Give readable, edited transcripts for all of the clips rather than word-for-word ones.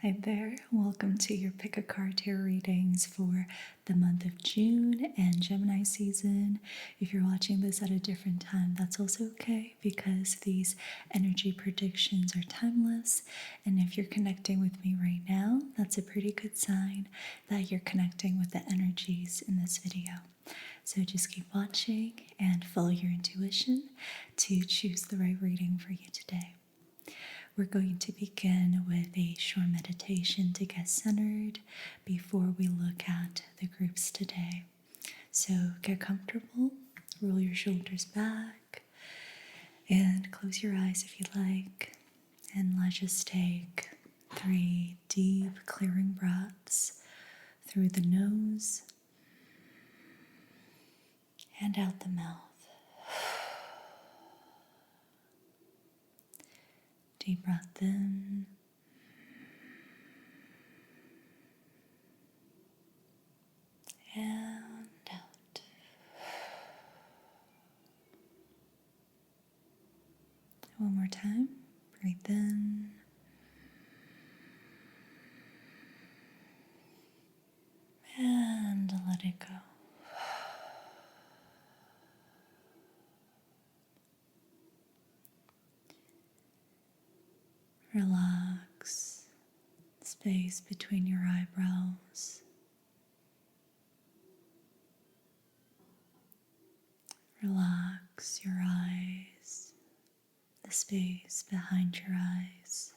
Hi there, welcome to your Pick a Card Tarot readings for the month of June and Gemini season. If you're watching this at a different time, that's also okay because these energy predictions are timeless. And if you're connecting with me right now, that's a pretty good sign that you're connecting with the energies in this video. So just keep watching and follow your intuition to choose the right reading for you today. We're going to begin with a short meditation to get centered before we look at the groups today. So get comfortable, roll your shoulders back, and close your eyes if you like. And let's just take 3 deep, clearing breaths through the nose and out the mouth. Deep breath in and out. One more time. Breathe in and let it go. Relax the space between your eyebrows. Relax your eyes, the space behind your eyes.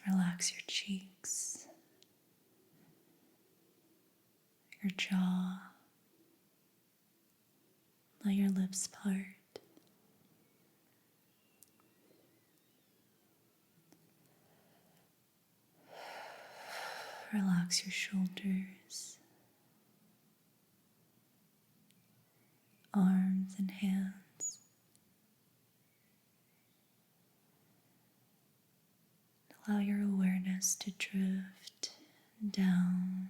Relax your cheeks, your jaw. Let your lips part. Relax your shoulders, arms and hands. Allow your awareness to drift down,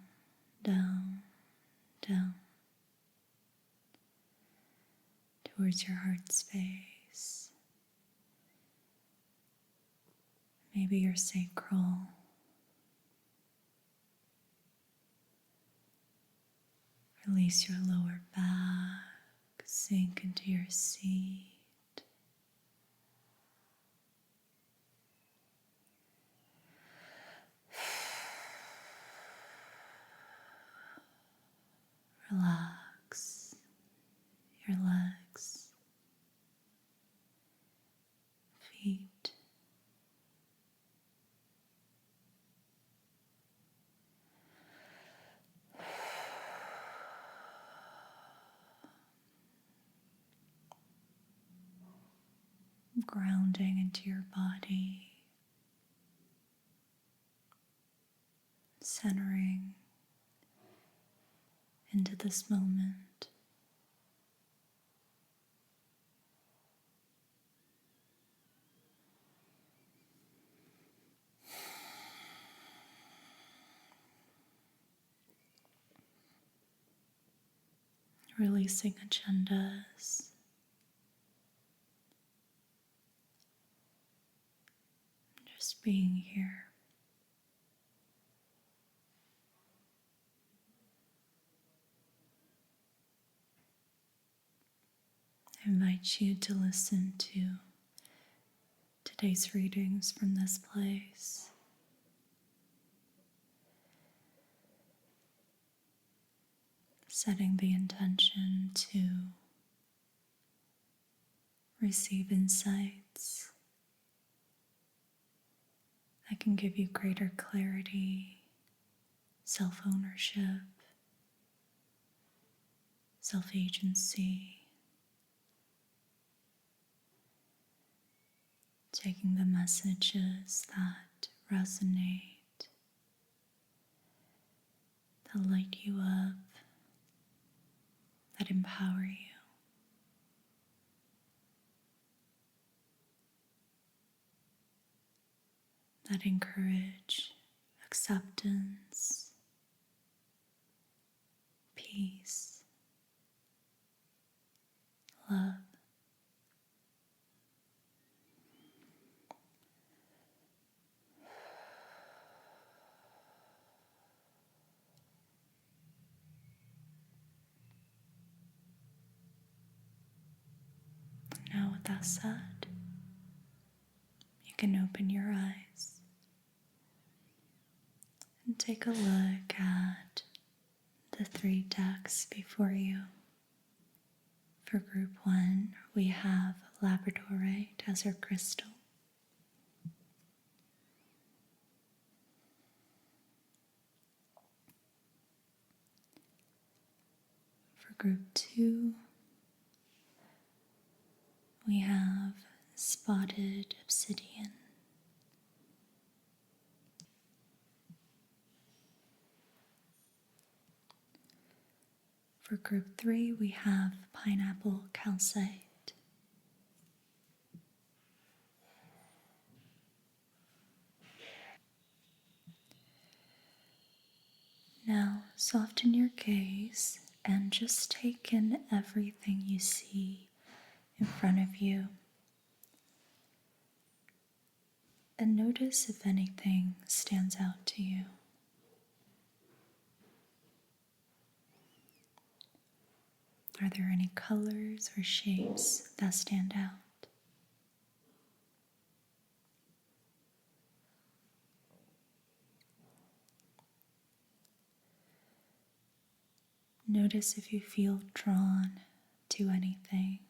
down, down towards your heart space. Maybe your sacral. Release your lower back, sink into your seat. Relax your legs, feet. Grounding into your body, centering into this moment. Releasing agendas. Just being here. I invite you to listen to today's readings from this place. Setting the intention to receive insights that can give you greater clarity, self-ownership, self-agency, taking the messages that resonate, that light you up, that empower you, that encourage acceptance, peace, love, past that, you can open your eyes and take a look at the 3 decks before you. For group 1, we have labradorite as our crystal. For group 2, we have spotted obsidian. For group 3, we have pineapple calcite. Now, soften your gaze and just take in everything you see in front of you. And notice if anything stands out to you. Are there any colors or shapes that stand out? Notice if you feel drawn to anything.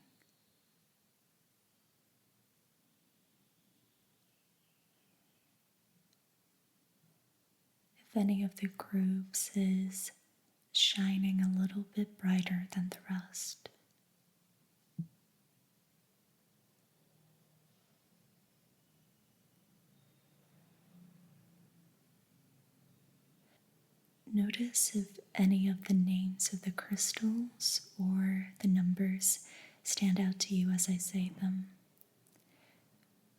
If any of the groups is shining a little bit brighter than the rest. Notice if any of the names of the crystals or the numbers stand out to you as I say them.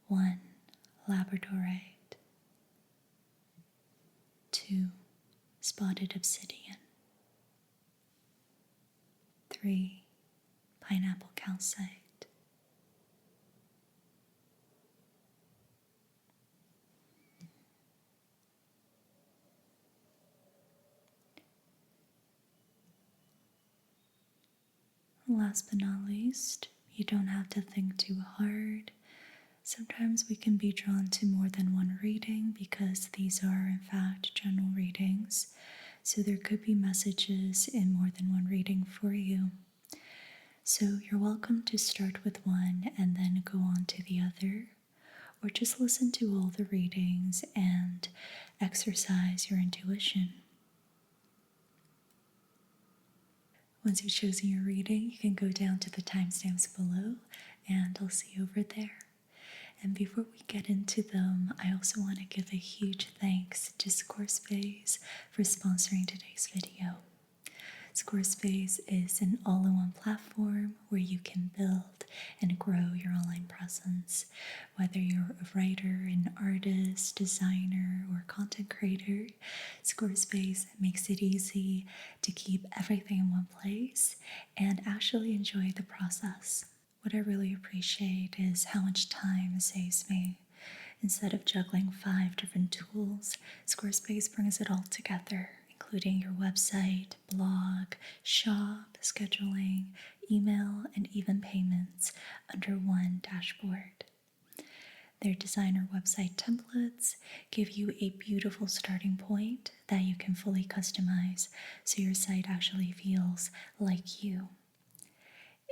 1, labradorite. 2, spotted obsidian. 3, pineapple calcite. 4. Last but not least, you don't have to think too hard. Sometimes we can be drawn to more than one reading because these are in fact general readings. So there could be messages in more than one reading for you. So you're welcome to start with one and then go on to the other, or just listen to all the readings and exercise your intuition. Once you've chosen your reading, you can go down to the timestamps below and I'll see you over there. And before we get into them, I also want to give a huge thanks to Squarespace for sponsoring today's video. Squarespace is an all-in-one platform where you can build and grow your online presence. Whether you're a writer, an artist, designer, or content creator, Squarespace makes it easy to keep everything in one place and actually enjoy the process. What I really appreciate is how much time it saves me. Instead of juggling 5 different tools, Squarespace brings it all together, including your website, blog, shop, scheduling, email, and even payments under one dashboard. Their designer website templates give you a beautiful starting point that you can fully customize so your site actually feels like you.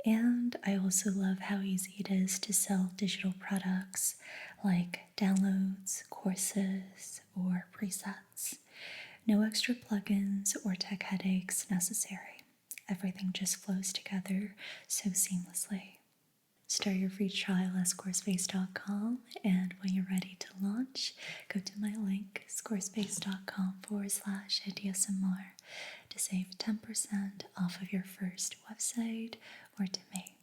And I also love how easy it is to sell digital products like downloads, courses, or presets. No extra plugins or tech headaches necessary. Everything just flows together so seamlessly. Start your free trial at squarespace.com, and when you're ready to launch, go to my link, squarespace.com/ediyasmr, to save 10% off of your first website or domain.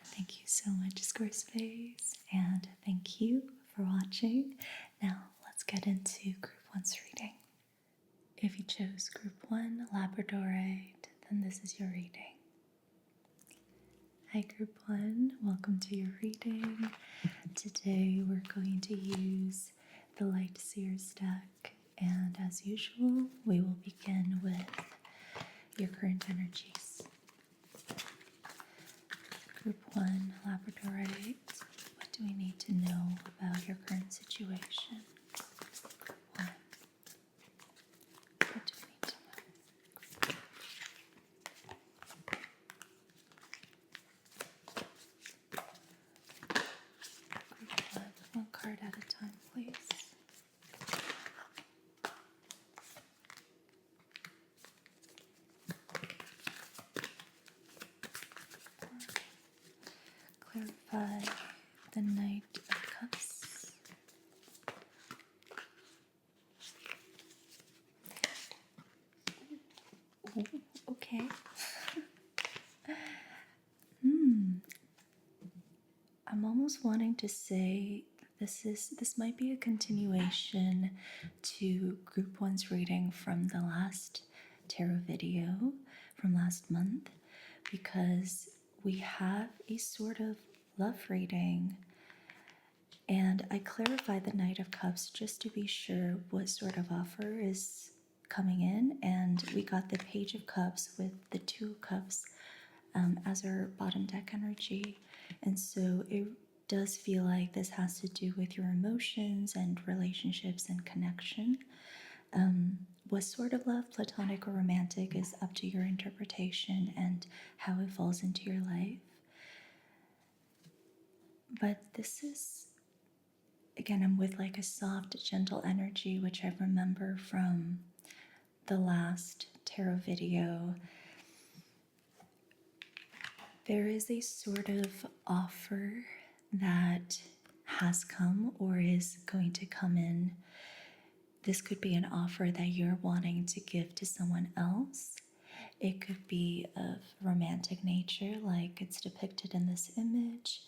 Thank you so much, Squarespace, and thank you for watching. Now, let's get into Group 1's reading. If you chose Group 1, labradorite, then this is your reading. Hi Group 1, welcome to your reading. Today we're going to use the Light Seers deck, and as usual, we will begin with your current energies. Group 1, labradorite. clarify the Knight of Cups. Ooh, okay. I'm almost wanting to say this might be a continuation to group one's reading from the last tarot video from last month, because we have a sort of love reading, and I clarified the Knight of Cups just to be sure what sort of offer is coming in, and we got the Page of Cups with the Two of Cups as our bottom deck energy. And so it does feel like this has to do with your emotions and relationships and connection. What sort of love, platonic or romantic, is up to your interpretation and how it falls into your life. But this is, again, I'm with like a soft, gentle energy, which I remember from the last tarot video. There is a sort of offer that has come or is going to come in. This could be an offer that you're wanting to give to someone else. It could be of romantic nature, like it's depicted in this image.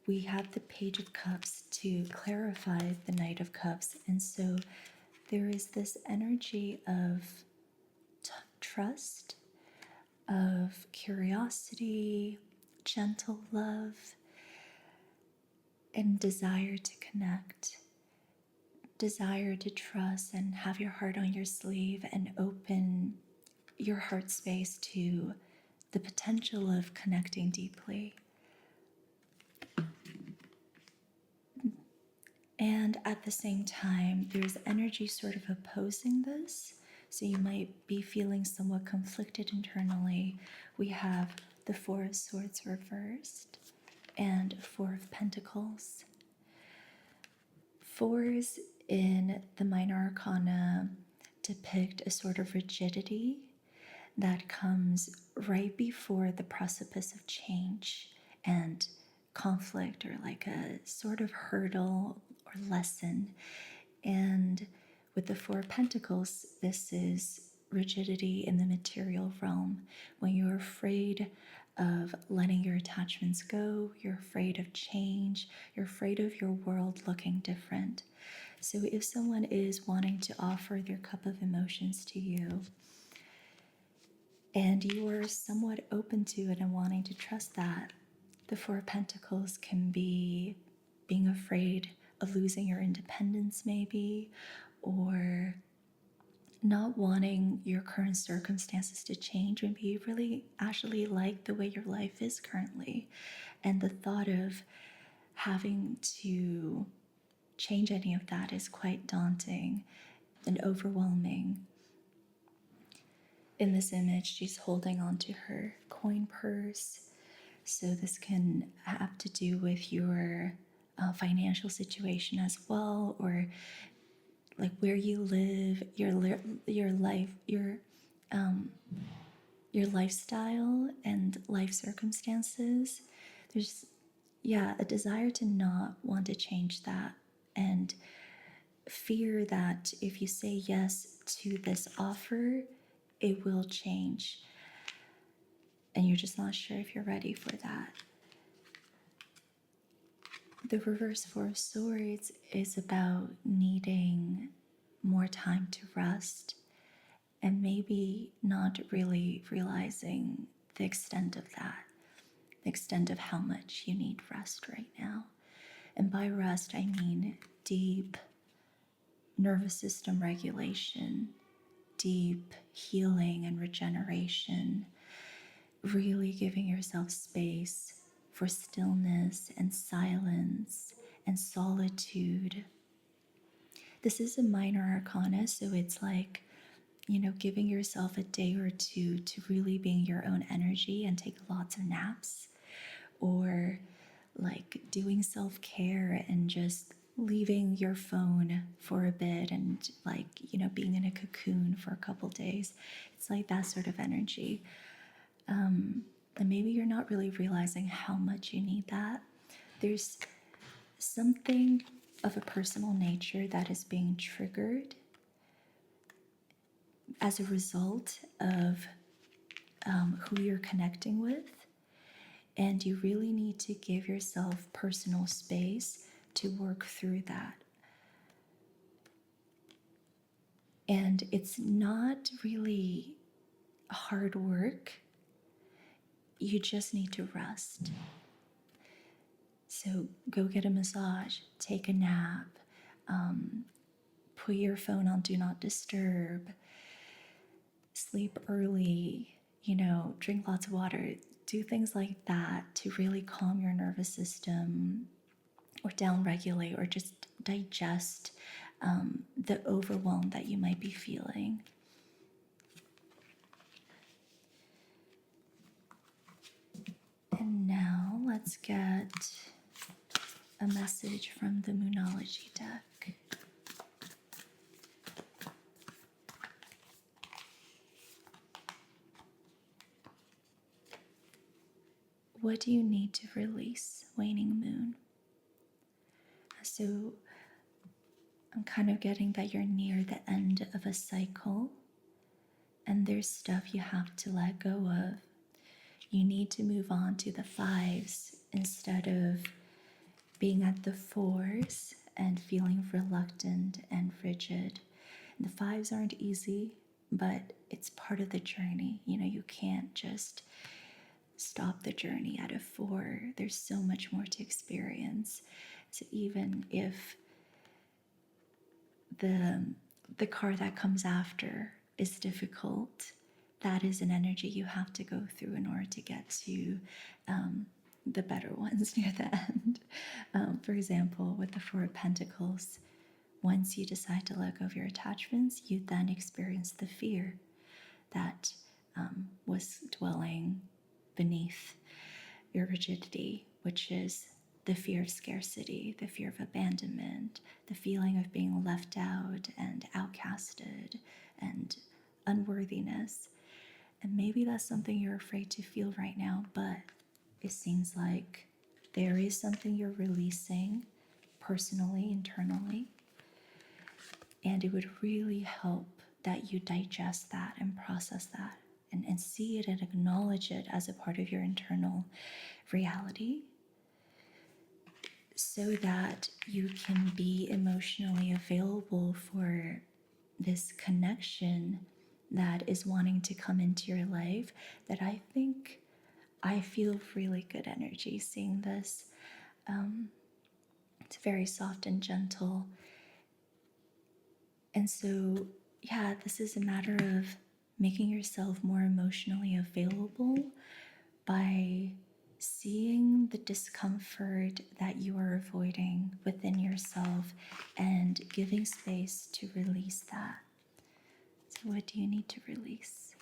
We have the Page of Cups to clarify the Knight of Cups, and so there is this energy of trust, of curiosity, gentle love, and desire to connect, desire to trust and have your heart on your sleeve and open your heart space to the potential of connecting deeply. And at the same time, there's energy sort of opposing this. So you might be feeling somewhat conflicted internally. We have the Four of Swords reversed and Four of Pentacles. Fours in the Minor Arcana depict a sort of rigidity that comes right before the precipice of change and conflict, or like a sort of hurdle or lesson. And with the Four of Pentacles, this is rigidity in the material realm, when you're afraid of letting your attachments go, you're afraid of change, you're afraid of your world looking different. So if someone is wanting to offer their cup of emotions to you, and you are somewhat open to it and wanting to trust that, the Four of Pentacles can be being afraid of losing your independence maybe, or not wanting your current circumstances to change, and you really actually like the way your life is currently. And the thought of having to change any of that is quite daunting and overwhelming. In this image, she's holding onto her coin purse. So this can have to do with your financial situation as well, or like where you live, your life, your lifestyle and life circumstances. There's a desire to not want to change that, and fear that if you say yes to this offer, it will change, and you're just not sure if you're ready for that. The reverse Four of Swords is about needing more time to rest and maybe not really realizing the extent of that, the extent of how much you need rest right now. And by rest, I mean deep nervous system regulation, deep healing and regeneration, really giving yourself space for stillness and silence and solitude. This is a minor arcana, so it's like, giving yourself a day or two to really being your own energy and take lots of naps, or like doing self-care and just leaving your phone for a bit and being in a cocoon for a couple days. It's like that sort of energy. And maybe you're not really realizing how much you need that. There's something of a personal nature that is being triggered as a result of who you're connecting with. And you really need to give yourself personal space to work through that. And it's not really hard work. You just need to rest. So go get a massage, take a nap, put your phone on Do Not Disturb, sleep early, drink lots of water. Do things like that to really calm your nervous system or downregulate or just digest the overwhelm that you might be feeling. And now let's get a message from the Moonology deck. What do you need to release, waning moon? So I'm kind of getting that you're near the end of a cycle and there's stuff you have to let go of. You need to move on to the 5s instead of being at the 4s and feeling reluctant and rigid. And the 5s aren't easy, but it's part of the journey. You can't just stop the journey at a 4. There's so much more to experience. So even if the car that comes after is difficult, that is an energy you have to go through in order to get to the better ones near the end. For example, with the 4 of Pentacles, once you decide to let go of your attachments, you then experience the fear that was dwelling beneath your rigidity, which is the fear of scarcity, the fear of abandonment, the feeling of being left out and outcasted and unworthiness. And maybe that's something you're afraid to feel right now, but it seems like there is something you're releasing personally, internally, and it would really help that you digest that and process that and see it and acknowledge it as a part of your internal reality so that you can be emotionally available for this connection that is wanting to come into your life. That I feel really good energy seeing this. It's very soft and gentle. And so, yeah, this is a matter of making yourself more emotionally available by seeing the discomfort that you are avoiding within yourself and giving space to release that. So what do you need to release?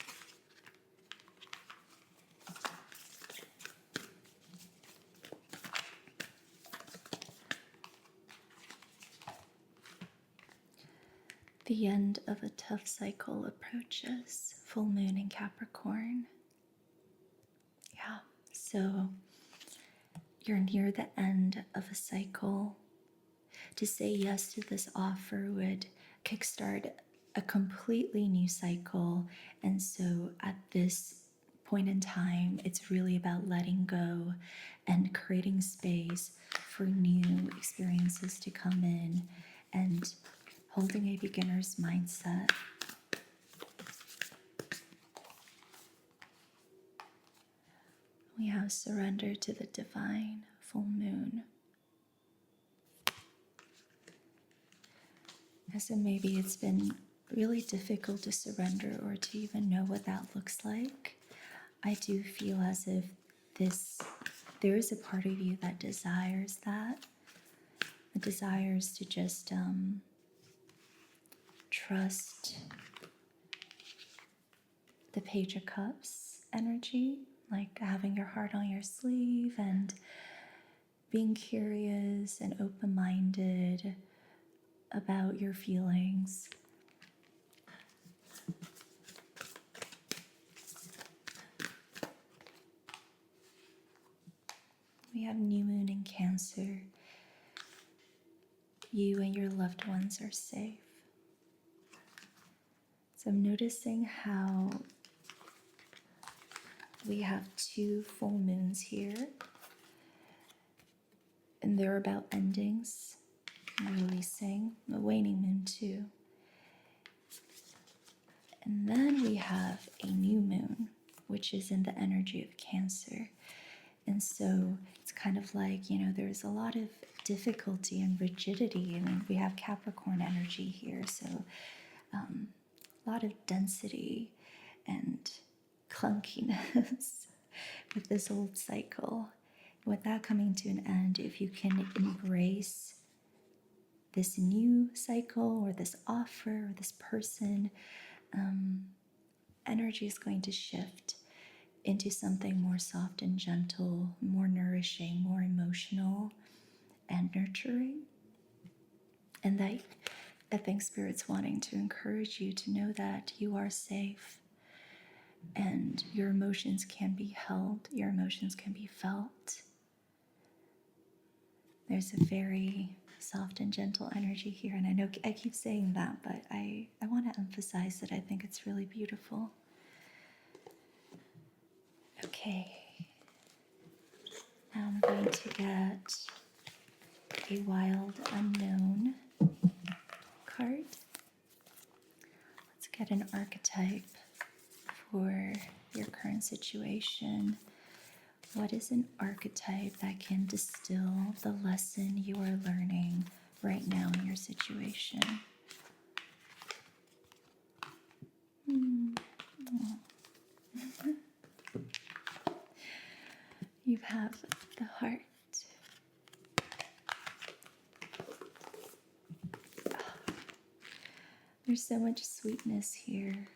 The end of a tough cycle approaches. Full moon in Capricorn. Yeah, so you're near the end of a cycle. To say yes to this offer would kickstart a completely new cycle. And so at this point in time, it's really about letting go and creating space for new experiences to come in and holding a beginner's mindset. We have surrender to the divine, full moon. And so maybe it's been really difficult to surrender or to even know what that looks like. I do feel as if there is a part of you that desires that. It desires to just trust the Page of Cups energy, like having your heart on your sleeve and being curious and open-minded about your feelings. We have new moon in Cancer. You and your loved ones are safe. So I'm noticing how we have 2 full moons here, and they're about endings, releasing, a waning moon too. And then we have a new moon, which is in the energy of Cancer. And so it's kind of like, there's a lot of difficulty and rigidity. I mean, we have Capricorn energy here, so a lot of density and clunkiness with this old cycle. With that coming to an end, if you can embrace this new cycle or this offer or this person, energy is going to shift into something more soft and gentle, more nourishing, more emotional and nurturing. And that I think Spirit's wanting to encourage you to know that you are safe and your emotions can be held, your emotions can be felt. There's a very soft and gentle energy here, and I know I keep saying that, but I want to emphasize that I think it's really beautiful. Okay, now I'm going to get a wild unknown card. Let's get an archetype for your current situation. What is an archetype that can distill the lesson you are learning right now in your situation? You have the heart. There's so much sweetness here.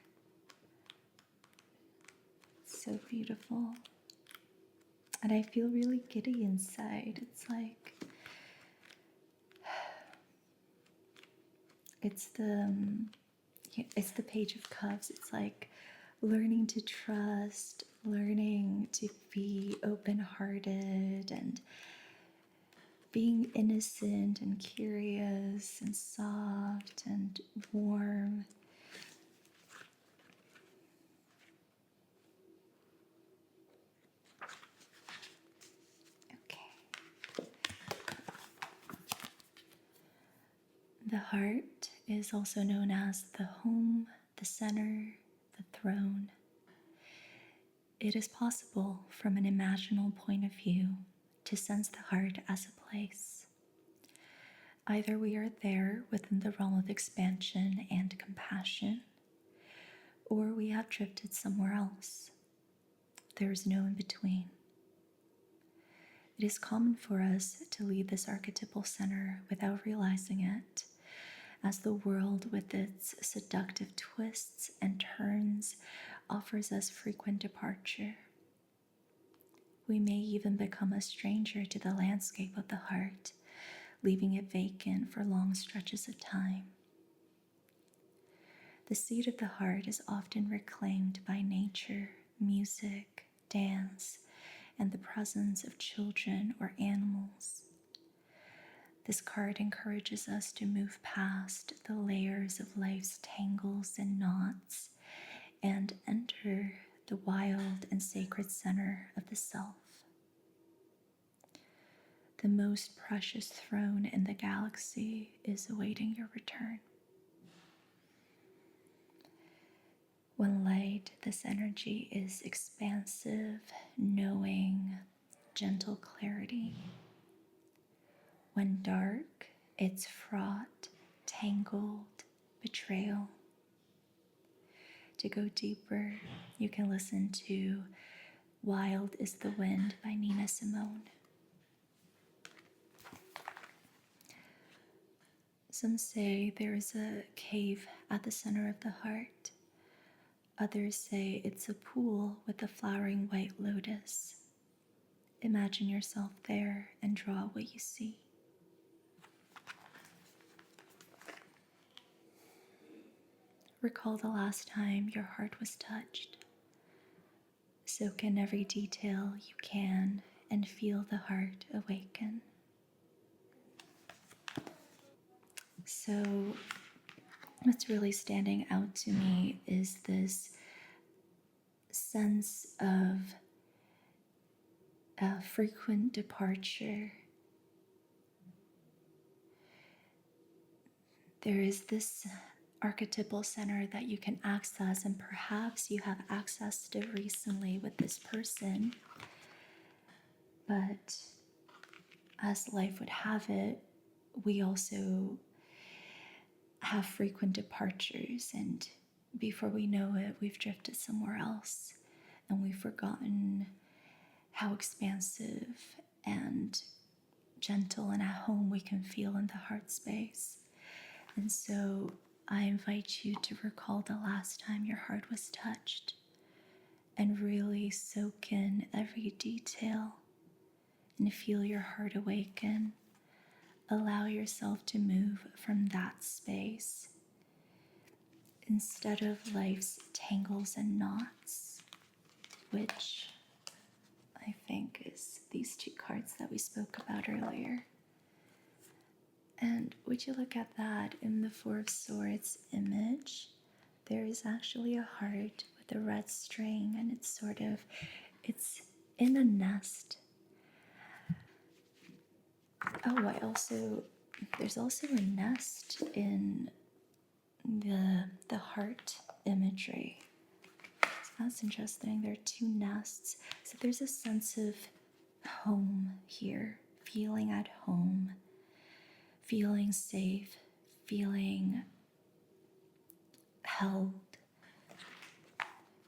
It's so beautiful. And I feel really giddy inside. It's like, it's the Page of Cups. It's like learning to trust, learning to be open-hearted, and being innocent and curious and soft and warm. Okay. The heart is also known as the home, the center, the throne. It is possible from an imaginal point of view to sense the heart as a place. Either we are there within the realm of expansion and compassion, or we have drifted somewhere else. There is no in between. It is common for us to leave this archetypal center without realizing it, as the world with its seductive twists and turns offers us frequent departure. We may even become a stranger to the landscape of the heart, leaving it vacant for long stretches of time. The seat of the heart is often reclaimed by nature, music, dance, and the presence of children or animals. This card encourages us to move past the layers of life's tangles and knots and enter the wild and sacred center of the self. The most precious throne in the galaxy is awaiting your return. When light, this energy is expansive, knowing, gentle clarity. When dark, it's fraught, tangled, betrayal. To go deeper, you can listen to Wild is the Wind by Nina Simone. Some say there is a cave at the center of the heart. Others say it's a pool with a flowering white lotus. Imagine yourself there and draw what you see. Recall the last time your heart was touched. Soak in every detail you can and feel the heart awaken. So what's really standing out to me is this sense of frequent departure. There is this archetypal center that you can access, and perhaps you have accessed it recently with this person. But as life would have it, we also have frequent departures, and before we know it, we've drifted somewhere else, and we've forgotten how expansive and gentle and at home we can feel in the heart space. And so I invite you to recall the last time your heart was touched and really soak in every detail and feel your heart awaken. Allow yourself to move from that space instead of life's tangles and knots, which I think is these two cards that we spoke about earlier. And would you look at that in the Four of Swords image? There is actually a heart with a red string, and it's in a nest. Oh, there's also a nest in the heart imagery. So that's interesting. There are two nests. So there's a sense of home here, feeling at home, feeling safe, feeling held.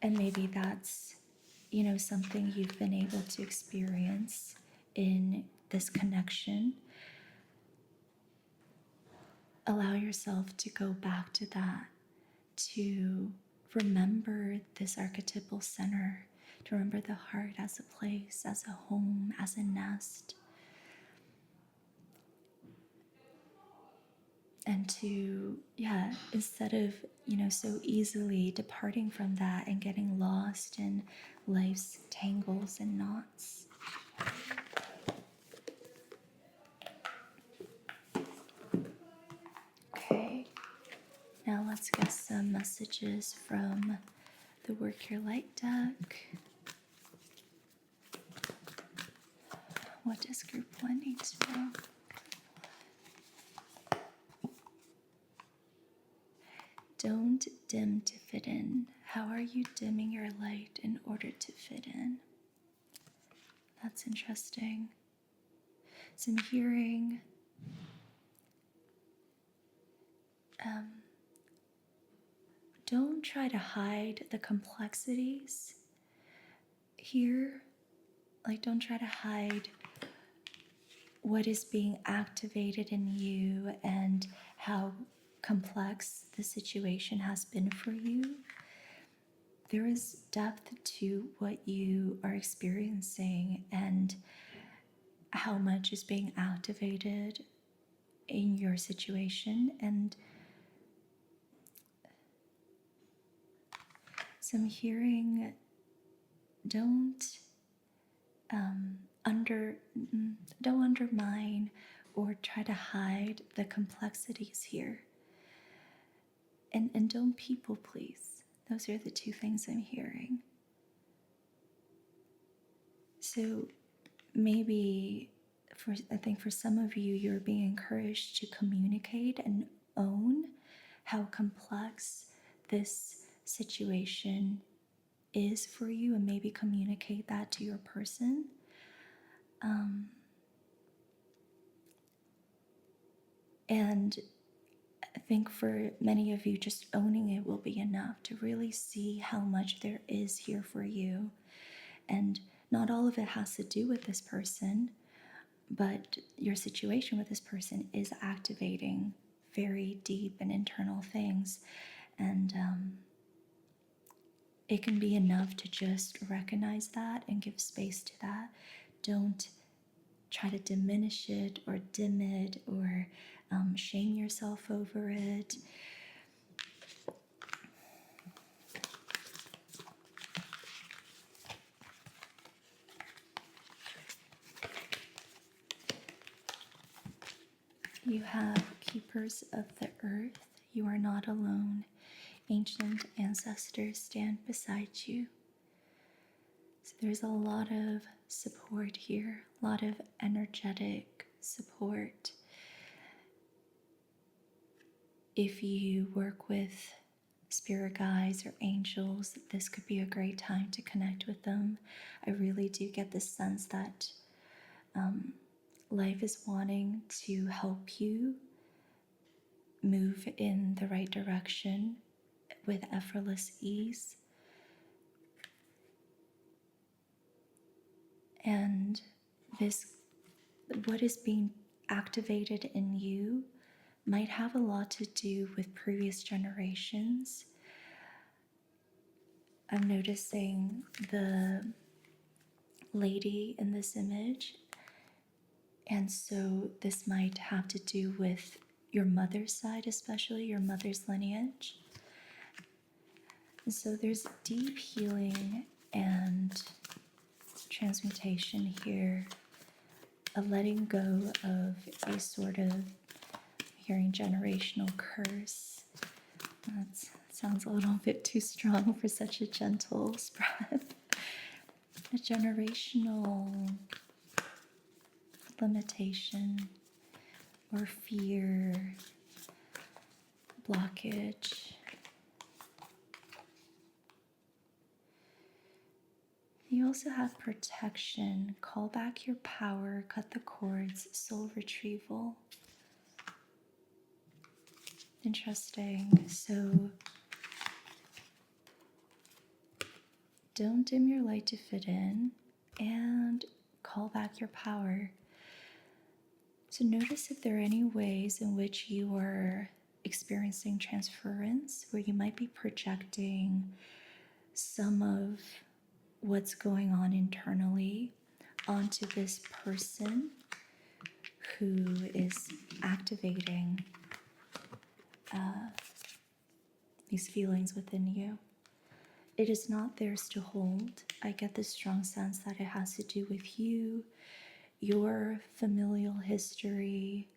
And maybe that's, something you've been able to experience in this connection. Allow yourself to go back to that, to remember this archetypal center, to remember the heart as a place, as a home, as a nest. And to, instead of, so easily departing from that and getting lost in life's tangles and knots. Okay, now let's get some messages from the Work Your Light deck. What does group 1 need to know? Don't dim to fit in. How are you dimming your light in order to fit in? That's interesting. So I'm hearing don't try to hide the complexities here. Like, don't try to hide what is being activated in you and how complex the situation has been for you. There is depth to what you are experiencing and how much is being activated in your situation. And so I'm hearing don't undermine or try to hide the complexities here. And don't people please. Those are the two things I'm hearing. So maybe I think for some of you, you're being encouraged to communicate and own how complex this situation is for you, and maybe communicate that to your person. And I think for many of you, just owning it will be enough to really see how much there is here for you. And not all of it has to do with this person, but your situation with this person is activating very deep and internal things. And it can be enough to just recognize that and give space to that. Don't try to diminish it or dim it or shame yourself over it. You have keepers of the earth. You are not alone. Ancient ancestors stand beside you. So there's a lot of support here, a lot of energetic support. If you work with spirit guides or angels, this could be a great time to connect with them. I really do get the sense that life is wanting to help you move in the right direction with effortless ease. And this, what is being activated in you, might have a lot to do with previous generations. I'm noticing the lady in this image, and so this might have to do with your mother's side, especially your mother's lineage. And so there's deep healing and transmutation here, a letting go of a sort of, hearing generational curse. That sounds a little bit too strong for such a gentle spread. A generational limitation or fear, blockage. You also have protection, call back your power, cut the cords, soul retrieval. Interesting. So don't dim your light to fit in and call back your power. So notice if there are any ways in which you are experiencing transference, where you might be projecting some of what's going on internally onto this person who is activating these feelings within you. It is not theirs to hold. I get the strong sense that it has to do with you, your familial history,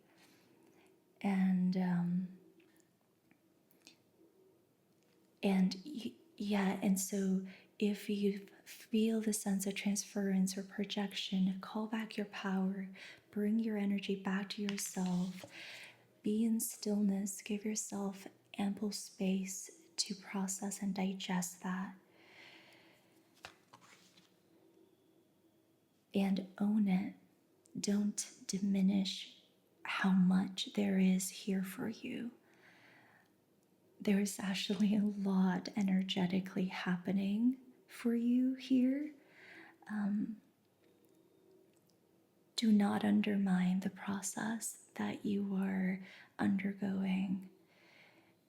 and so if you feel the sense of transference or projection, call back your power, bring your energy back to yourself, be in stillness, give yourself ample space to process and digest that. And own it. Don't diminish how much there is here for you. There is actually a lot energetically happening for you here. Do not undermine the process that you are undergoing,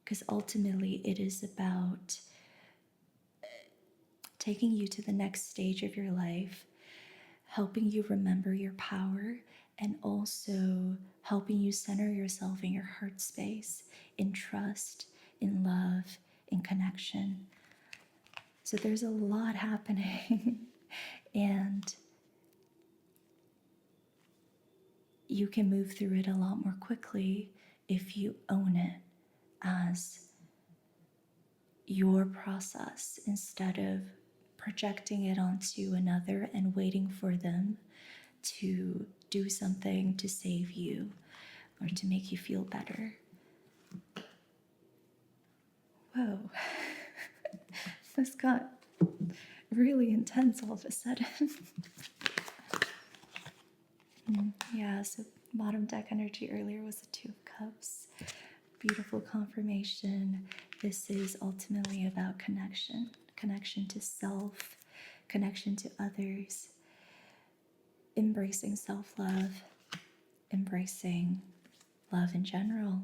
because ultimately it is about taking you to the next stage of your life, helping you remember your power, and also helping you center yourself in your heart space, in trust, in love, in connection. So there's a lot happening and you can move through it a lot more quickly if you own it as your process instead of projecting it onto another and waiting for them to do something to save you or to make you feel better. Whoa, this got really intense all of a sudden. Yeah, so bottom deck energy earlier was the Two of Cups. Beautiful confirmation. This is ultimately about connection, connection to self, connection to others, embracing self-love, embracing love in general.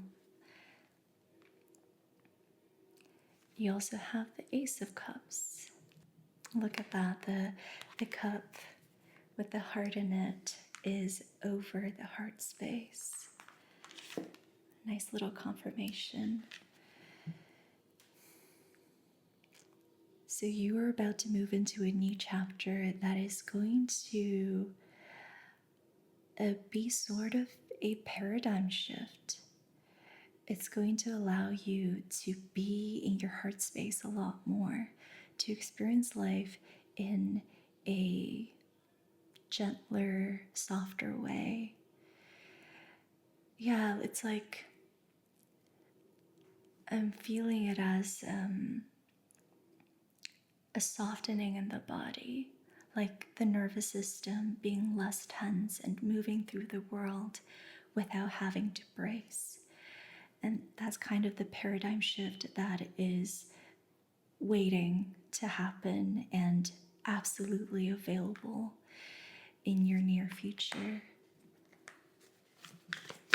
You also have the Ace of Cups. Look at that. The cup with the heart in it is over the heart space. Nice little confirmation. So you are about to move into a new chapter that is going to be sort of a paradigm shift. It's going to allow you to be in your heart space a lot more, to experience life in a gentler, softer way. Yeah, it's like I'm feeling it as a softening in the body, like the nervous system being less tense and moving through the world without having to brace. And that's kind of the paradigm shift that is waiting to happen and absolutely available in your near future.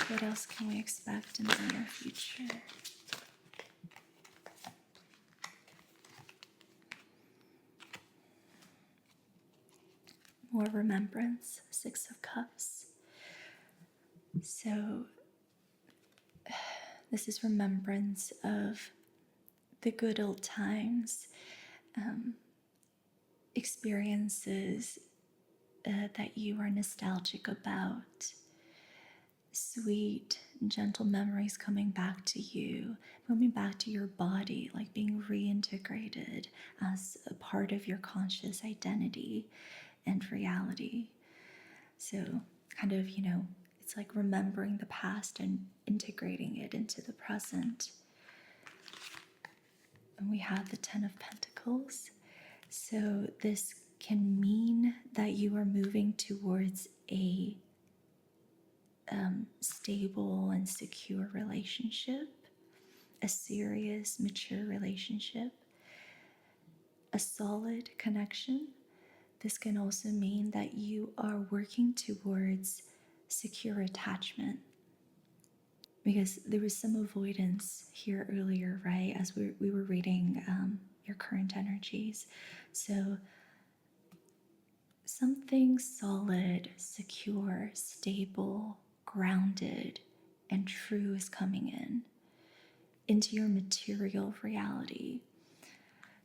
What else can we expect in the near future? More remembrance, Six of Cups. So this is remembrance of the good old times, experiences that you are nostalgic about, sweet, gentle memories coming back to you, coming back to your body, like being reintegrated as a part of your conscious identity and reality. So, kind of, it's like remembering the past and integrating it into the present. And we have the Ten of Pentacles. So, this can mean that you are moving towards a stable and secure relationship, a serious, mature relationship, a solid connection. This can also mean that you are working towards secure attachment, because there was some avoidance here earlier, right? As we were reading your current energies. So something solid, secure, stable, grounded, and true is coming into your material reality.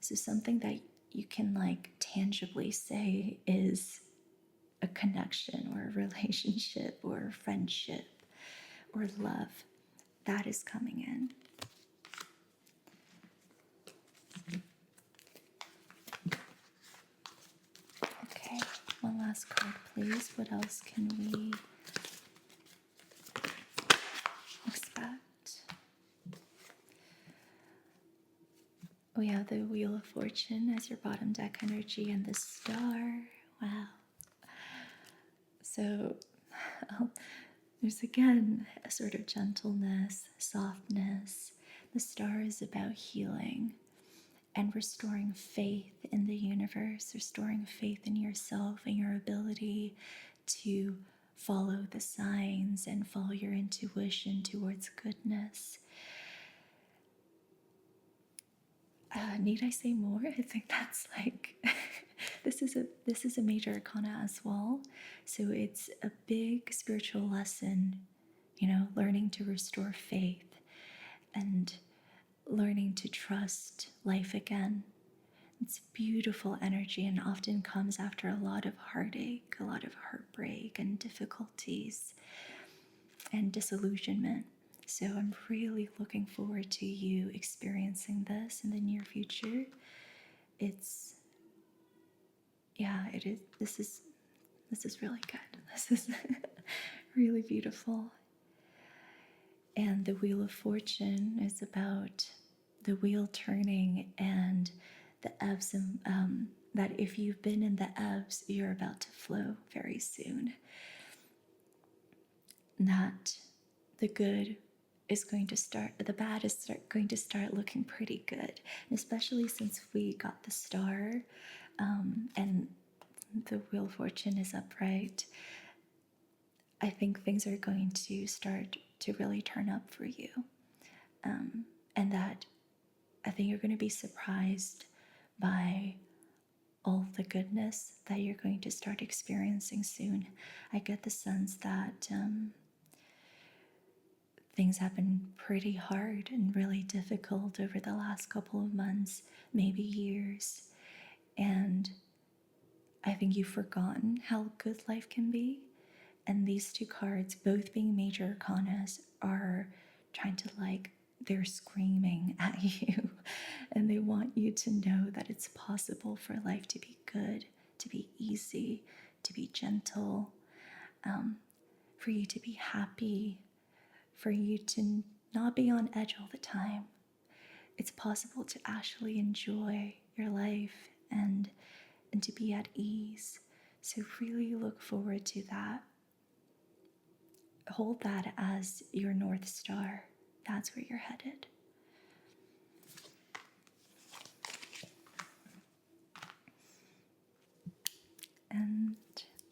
So something that you can like tangibly say is a connection or a relationship or a friendship or love that is coming in. Okay, one last card, please. What else can we expect? We have the Wheel of Fortune as your bottom deck energy and the Star. Wow. So there's again a sort of gentleness, softness. The Star is about healing and restoring faith in the universe, restoring faith in yourself and your ability to follow the signs and follow your intuition towards goodness. Need I say more? I think that's like this is a major arcana as well. So it's a big spiritual lesson, learning to restore faith and learning to trust life again. It's beautiful energy and often comes after a lot of heartache, a lot of heartbreak and difficulties and disillusionment. So I'm really looking forward to you experiencing this in the near future. It is. This is really good. This is really beautiful. And the Wheel of Fortune is about the wheel turning and the ebbs and that if you've been in the ebbs, you're about to flow very soon. That the good is going to start, the bad is going to start looking pretty good. And especially since we got the Star and the Wheel of Fortune is upright, I think things are going to start to really turn up for you. And that I think you're going to be surprised by all the goodness that you're going to start experiencing soon. I get the sense that things have been pretty hard and really difficult over the last couple of months, maybe years. And I think you've forgotten how good life can be. And these two cards, both being major arcanas, are trying to they're screaming at you and they want you to know that it's possible for life to be good, to be easy, to be gentle, for you to be happy, for you to not be on edge all the time. It's possible to actually enjoy your life and to be at ease. So really look forward to that. Hold that as your North Star. That's where you're headed. And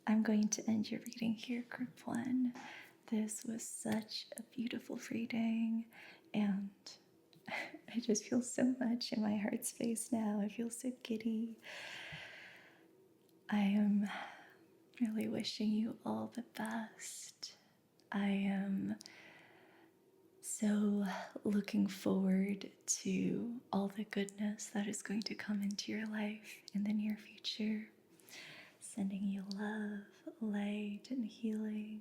I'm going to end your reading here, Group 1. This was such a beautiful reading, and I just feel so much in my heart space now. I feel so giddy. I am really wishing you all the best. I am so looking forward to all the goodness that is going to come into your life in the near future. Sending you love, light, and healing.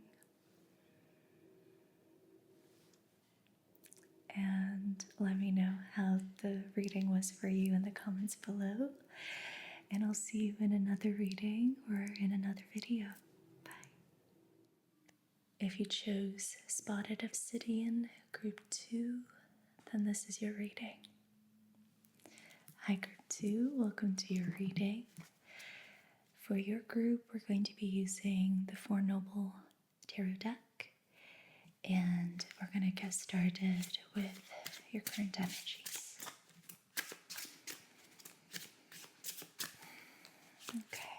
And let me know how the reading was for you in the comments below. And I'll see you in another reading or in another video. Bye. If you chose Spotted Obsidian, Group 2, then this is your reading. Hi, Group 2. Welcome to your reading. For your group, we're going to be using the Four Noble Tarot deck. And we're going to get started with your current energies. Okay.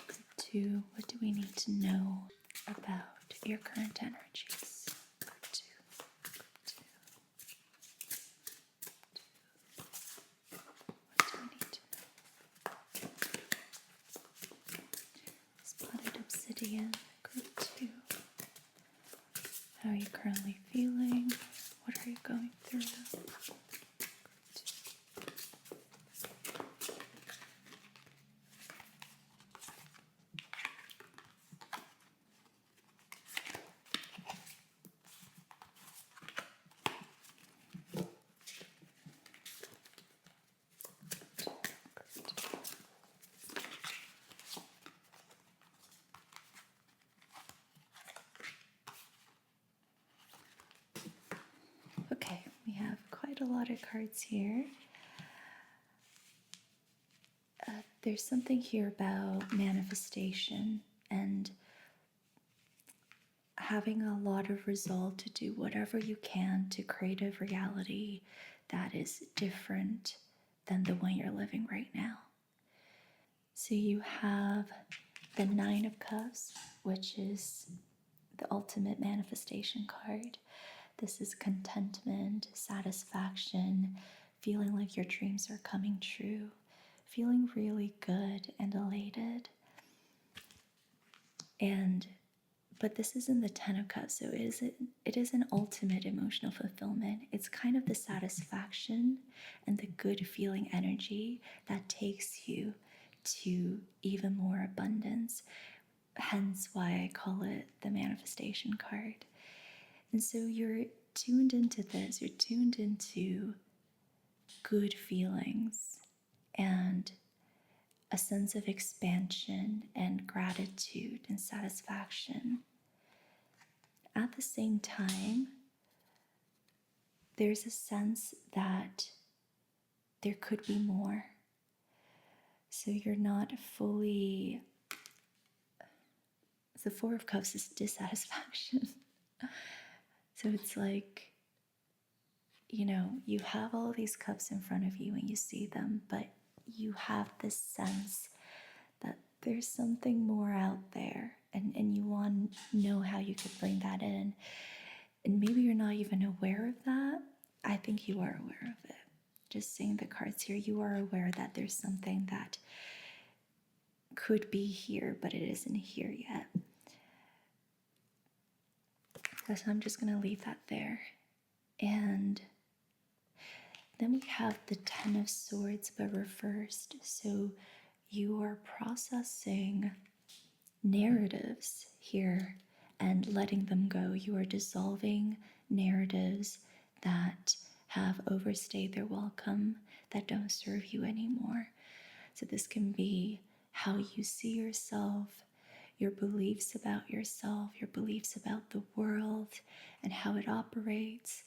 Group 2, what do we need to know about your current energies? Group 2. What do we need to know? Spotted Obsidian, Group 2. How are you currently feeling? What are you going through? Okay, we have quite a lot of cards here. There's something here about manifestation and having a lot of resolve to do whatever you can to create a reality that is different than the one you're living right now. So you have the Nine of Cups, which is the ultimate manifestation card. This is contentment, satisfaction, feeling like your dreams are coming true, feeling really good and elated. But this is in the Ten of Cups, so it is an ultimate emotional fulfillment. It's kind of the satisfaction and the good feeling energy that takes you to even more abundance. Hence why I call it the manifestation card. And so you're tuned into this, you're tuned into good feelings and a sense of expansion and gratitude and satisfaction. At the same time, there's a sense that there could be more. So you're not fully. The Four of Cups is dissatisfaction. So it's like, you have all these cups in front of you and you see them, but you have this sense that there's something more out there, and you want to know how you could bring that in. And maybe you're not even aware of that. I think you are aware of it. Just seeing the cards here, you are aware that there's something that could be here, but it isn't here yet. So I'm just going to leave that there. And then we have the Ten of Swords, but reversed. So you are processing narratives here and letting them go. You are dissolving narratives that have overstayed their welcome, that don't serve you anymore. So this can be how you see yourself, your beliefs about yourself, your beliefs about the world and how it operates.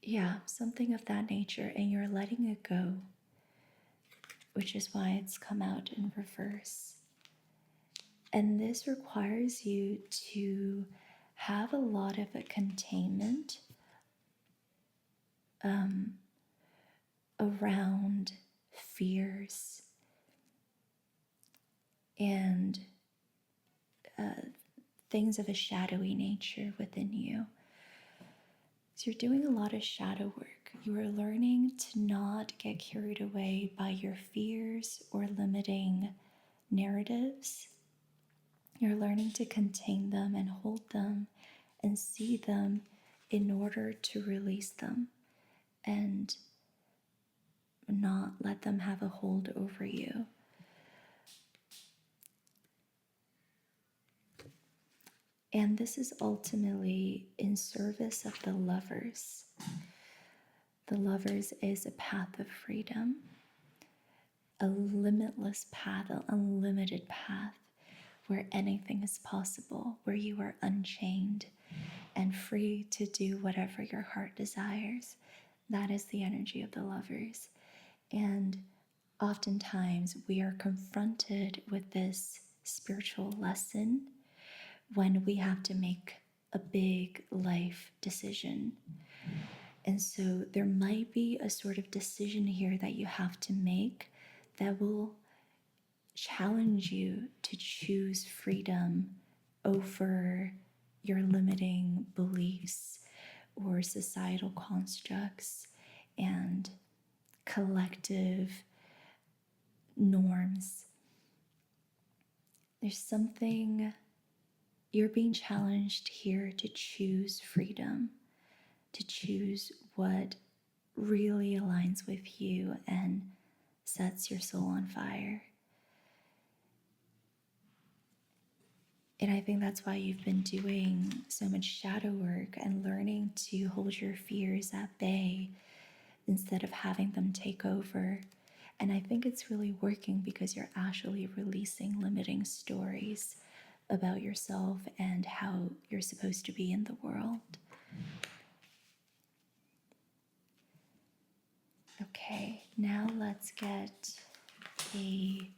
Yeah, something of that nature, and you're letting it go, which is why it's come out in reverse. And this requires you to have a lot of a containment around fears and things of a shadowy nature within you. So you're doing a lot of shadow work. You are learning to not get carried away by your fears or limiting narratives. You're learning to contain them and hold them and see them in order to release them and not let them have a hold over you. And this is ultimately in service of the lovers. The lovers is a path of freedom, a limitless path, an unlimited path where anything is possible, where you are unchained and free to do whatever your heart desires. That is the energy of the lovers. And oftentimes we are confronted with this spiritual lesson when we have to make a big life decision. And so there might be a sort of decision here that you have to make that will challenge you to choose freedom over your limiting beliefs or societal constructs and collective norms. There's something, you're being challenged here to choose freedom, to choose what really aligns with you and sets your soul on fire. And I think that's why you've been doing so much shadow work and learning to hold your fears at bay instead of having them take over. And I think it's really working because you're actually releasing limiting stories about yourself and how you're supposed to be in the world. Okay, now let's get a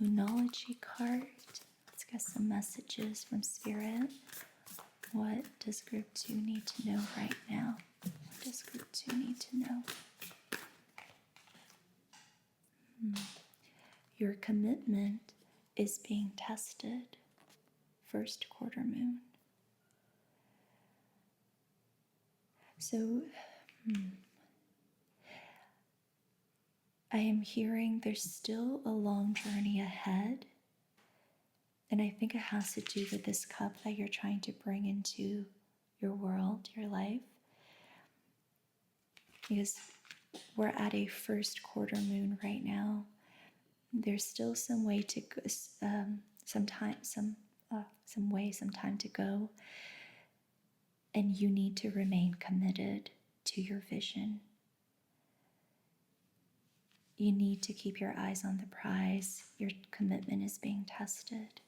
Moonology card. Let's get some messages from Spirit. What does Group 2 need to know right now? What does Group 2 need to know? Your commitment is being tested. First quarter moon. So, I am hearing there's still a long journey ahead. And I think it has to do with this cup that you're trying to bring into your world, your life. Because we're at a first quarter moon right now. There's still some way to go, some time to go, and you need to remain committed to your vision. You need to keep your eyes on the prize. Your commitment is being tested.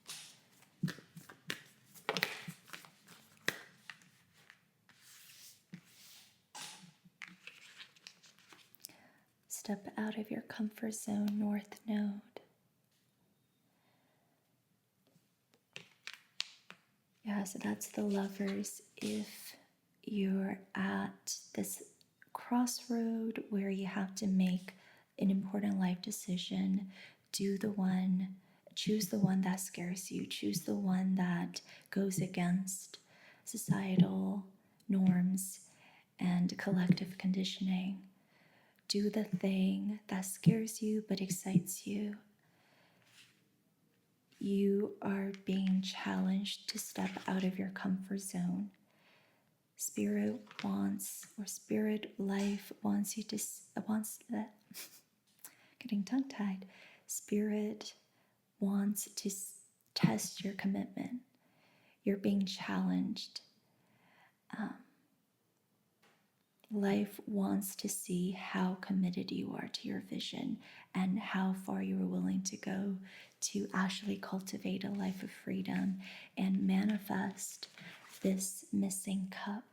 Step out of your comfort zone, North Node. Yeah, so that's the lovers. If you're at this crossroad where you have to make an important life decision, choose the one that scares you, choose the one that goes against societal norms and collective conditioning. Do the thing that scares you but excites you. You are being challenged to step out of your comfort zone. Spirit life wants you to, getting tongue-tied, Spirit wants to test your commitment. You're being challenged. Life wants to see how committed you are to your vision and how far you are willing to go to actually cultivate a life of freedom and manifest this missing cup.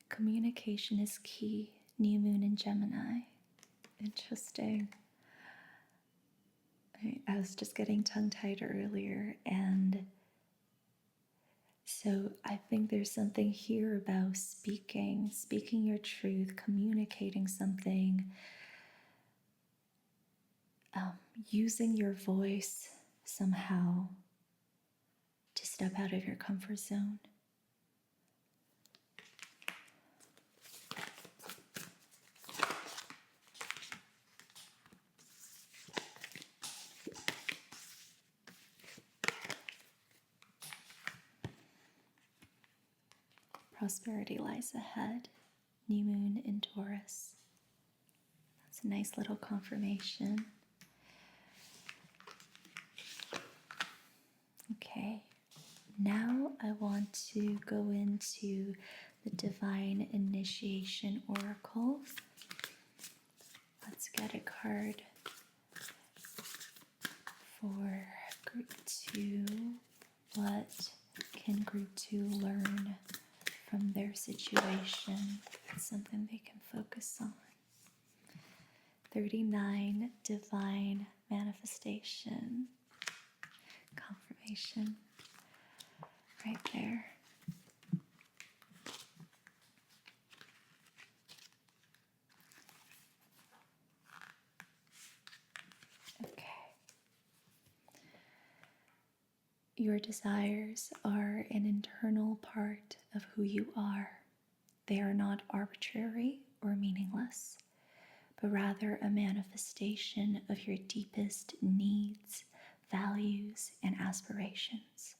Communication is key. New moon in Gemini. Interesting. I was just getting tongue-tied earlier, and so I think there's something here about speaking your truth, communicating something, using your voice somehow to step out of your comfort zone. Prosperity lies ahead. New moon in Taurus. That's a nice little confirmation. Okay, now I want to go into the Divine Initiation Oracle. Let's get a card for Group 2. What can Group 2 learn from their situation? It's something they can focus on. 39, Divine Manifestation. Confirmation. Right there. Okay. Your desires are an internal part of who you are. They are not arbitrary or meaningless, but rather a manifestation of your deepest needs, values, and aspirations.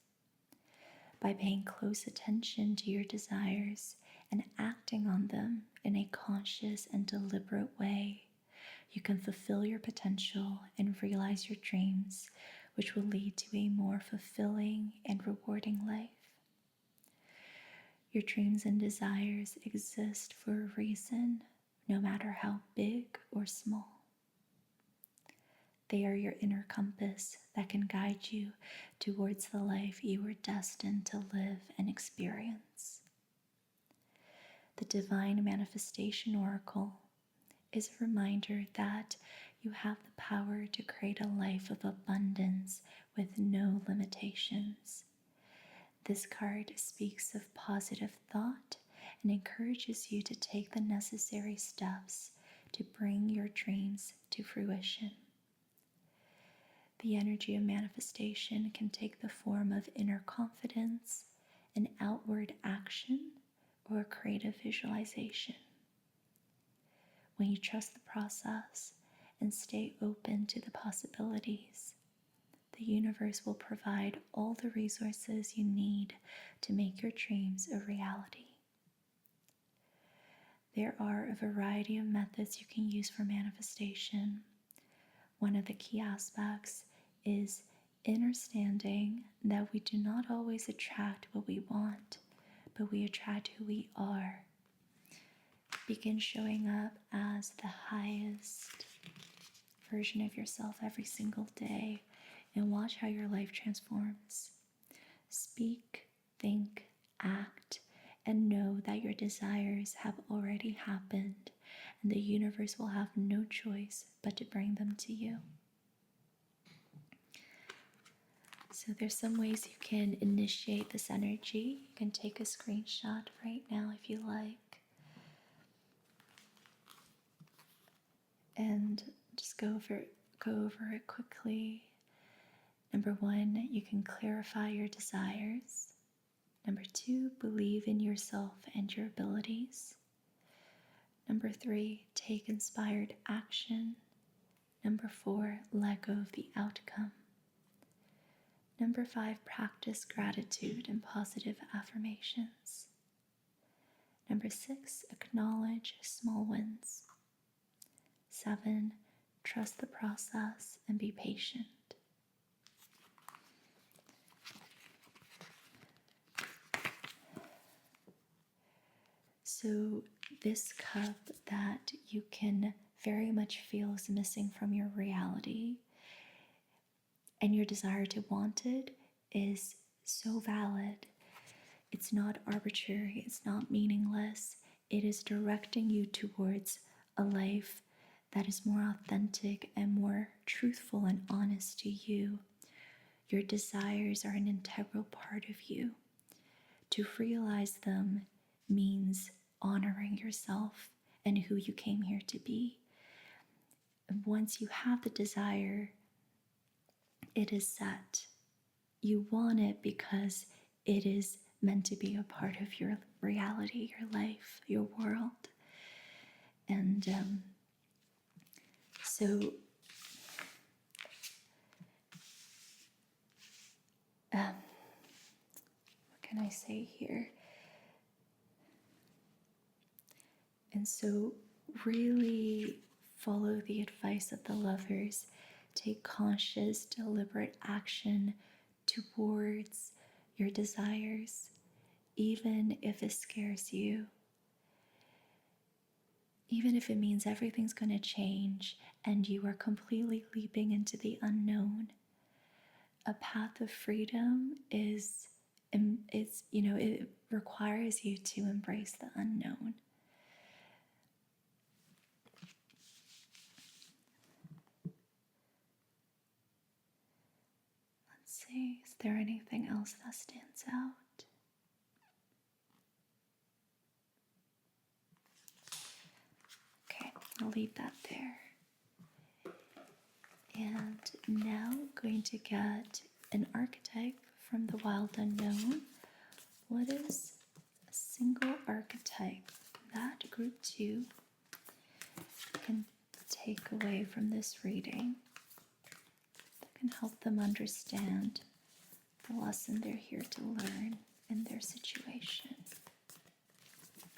By paying close attention to your desires and acting on them in a conscious and deliberate way, you can fulfill your potential and realize your dreams, which will lead to a more fulfilling and rewarding life. Your dreams and desires exist for a reason, no matter how big or small. They are your inner compass that can guide you towards the life you were destined to live and experience. The Divine Manifestation Oracle is a reminder that you have the power to create a life of abundance with no limitations. This card speaks of positive thought and encourages you to take the necessary steps to bring your dreams to fruition. The energy of manifestation can take the form of inner confidence, an outward action, or a creative visualization. When you trust the process and stay open to the possibilities, the universe will provide all the resources you need to make your dreams a reality. There are a variety of methods you can use for manifestation. One of the key aspects is understanding that we do not always attract what we want, but we attract who we are. Begin showing up as the highest version of yourself every single day and watch how your life transforms. Speak, think, act, and know that your desires have already happened and the universe will have no choice but to bring them to you. So there's some ways you can initiate this energy. You can take a screenshot right now if you like. And just go over it quickly. Number 1, you can clarify your desires. Number 2, believe in yourself and your abilities. Number 3, take inspired action. Number 4, let go of the outcome. Number 5, practice gratitude and positive affirmations. Number 6, acknowledge small wins. 7, trust the process and be patient. So this cup that you can very much feel is missing from your reality and your desire to want it is so valid. It's not arbitrary, it's not meaningless. It is directing you towards a life that is more authentic and more truthful and honest to you. Your desires are an integral part of you. To realize them means honoring yourself and who you came here to be. And once you have the desire, it is set. You want it because it is meant to be a part of your reality, your life, your world. And so what can I say here? And so really follow the advice of the lovers. Take conscious, deliberate action towards your desires, even if it scares you. Even if it means everything's going to change and you are completely leaping into the unknown. A path of freedom it requires you to embrace the unknown. Let's see, is there anything else that stands out? Okay, I'll leave that there. And now I'm going to get an archetype from the wild unknown. What is a single archetype that group 2 can take away from this reading that can help them understand the lesson they're here to learn in their situation?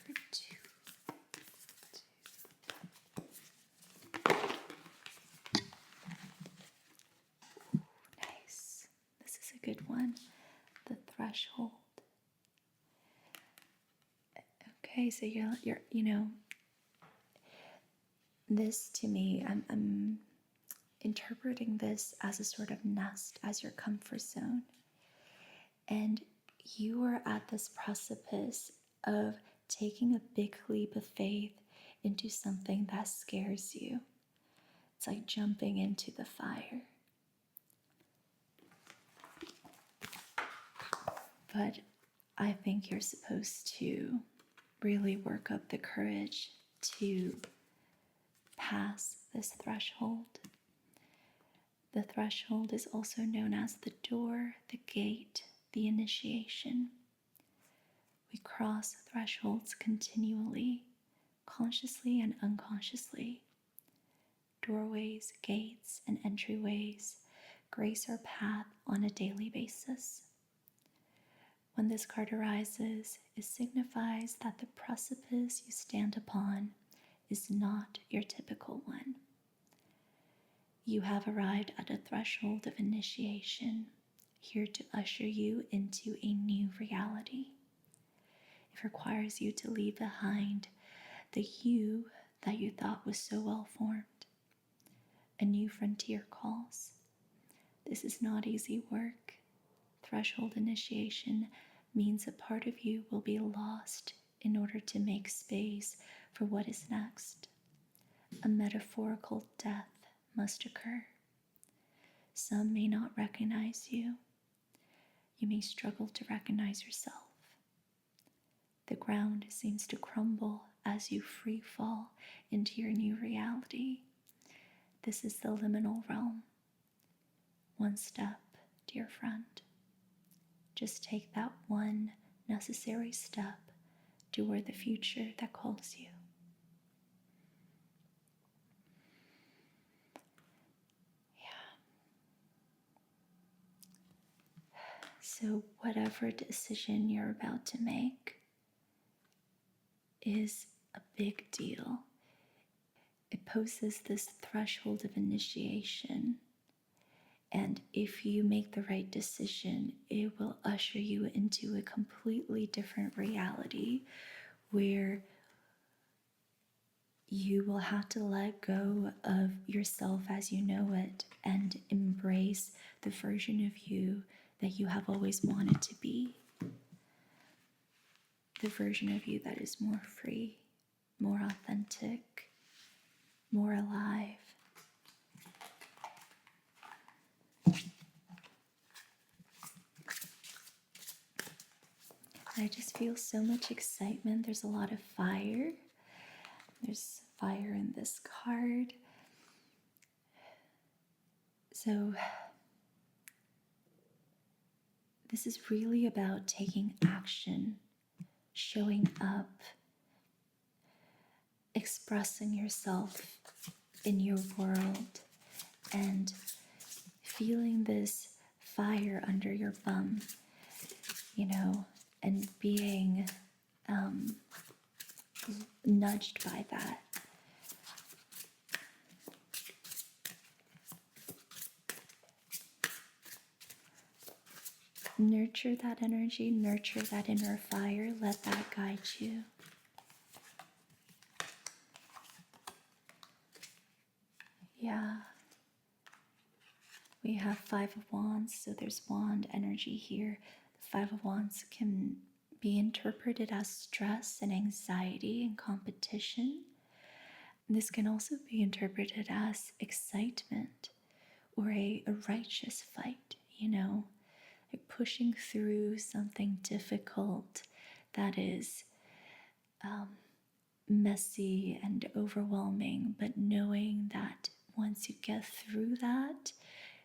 Group 2. Nice. This is a good one. The threshold. Okay, so you're this to me, I'm interpreting this as a sort of nest, as your comfort zone. And you are at this precipice of taking a big leap of faith into something that scares you. It's like jumping into the fire. But I think you're supposed to really work up the courage to pass this threshold. The threshold is also known as the door, the gate, the initiation. We cross thresholds continually, consciously and unconsciously. Doorways, gates, and entryways grace our path on a daily basis. When this card arises, it signifies that the precipice you stand upon is not your typical one. You have arrived at a threshold of initiation, here to usher you into a new reality. It requires you to leave behind the you that you thought was so well formed. A new frontier calls. This is not easy work. Threshold initiation means a part of you will be lost in order to make space for what is next. A metaphorical death must occur. Some may not recognize you. You may struggle to recognize yourself. The ground seems to crumble as you free fall into your new reality. This is the liminal realm. One step, dear friend. Just take that one necessary step toward the future that calls you. Yeah. So, whatever decision you're about to make is a big deal. It poses this threshold of initiation. And if you make the right decision, it will usher you into a completely different reality where you will have to let go of yourself as you know it and embrace the version of you that you have always wanted to be. The version of you that is more free, more authentic, more alive. I just feel so much excitement. There's a lot of fire. There's fire in this card. So this is really about taking action, showing up, expressing yourself in your world, and feeling this fire under your bum, and being nudged by that. Nurture that energy, nurture that inner fire, let that guide you. Yeah. We have Five of Wands, so there's wand energy here. The Five of Wands can be interpreted as stress and anxiety and competition. This can also be interpreted as excitement or a righteous fight, like pushing through something difficult that is messy and overwhelming, but knowing that once you get through that,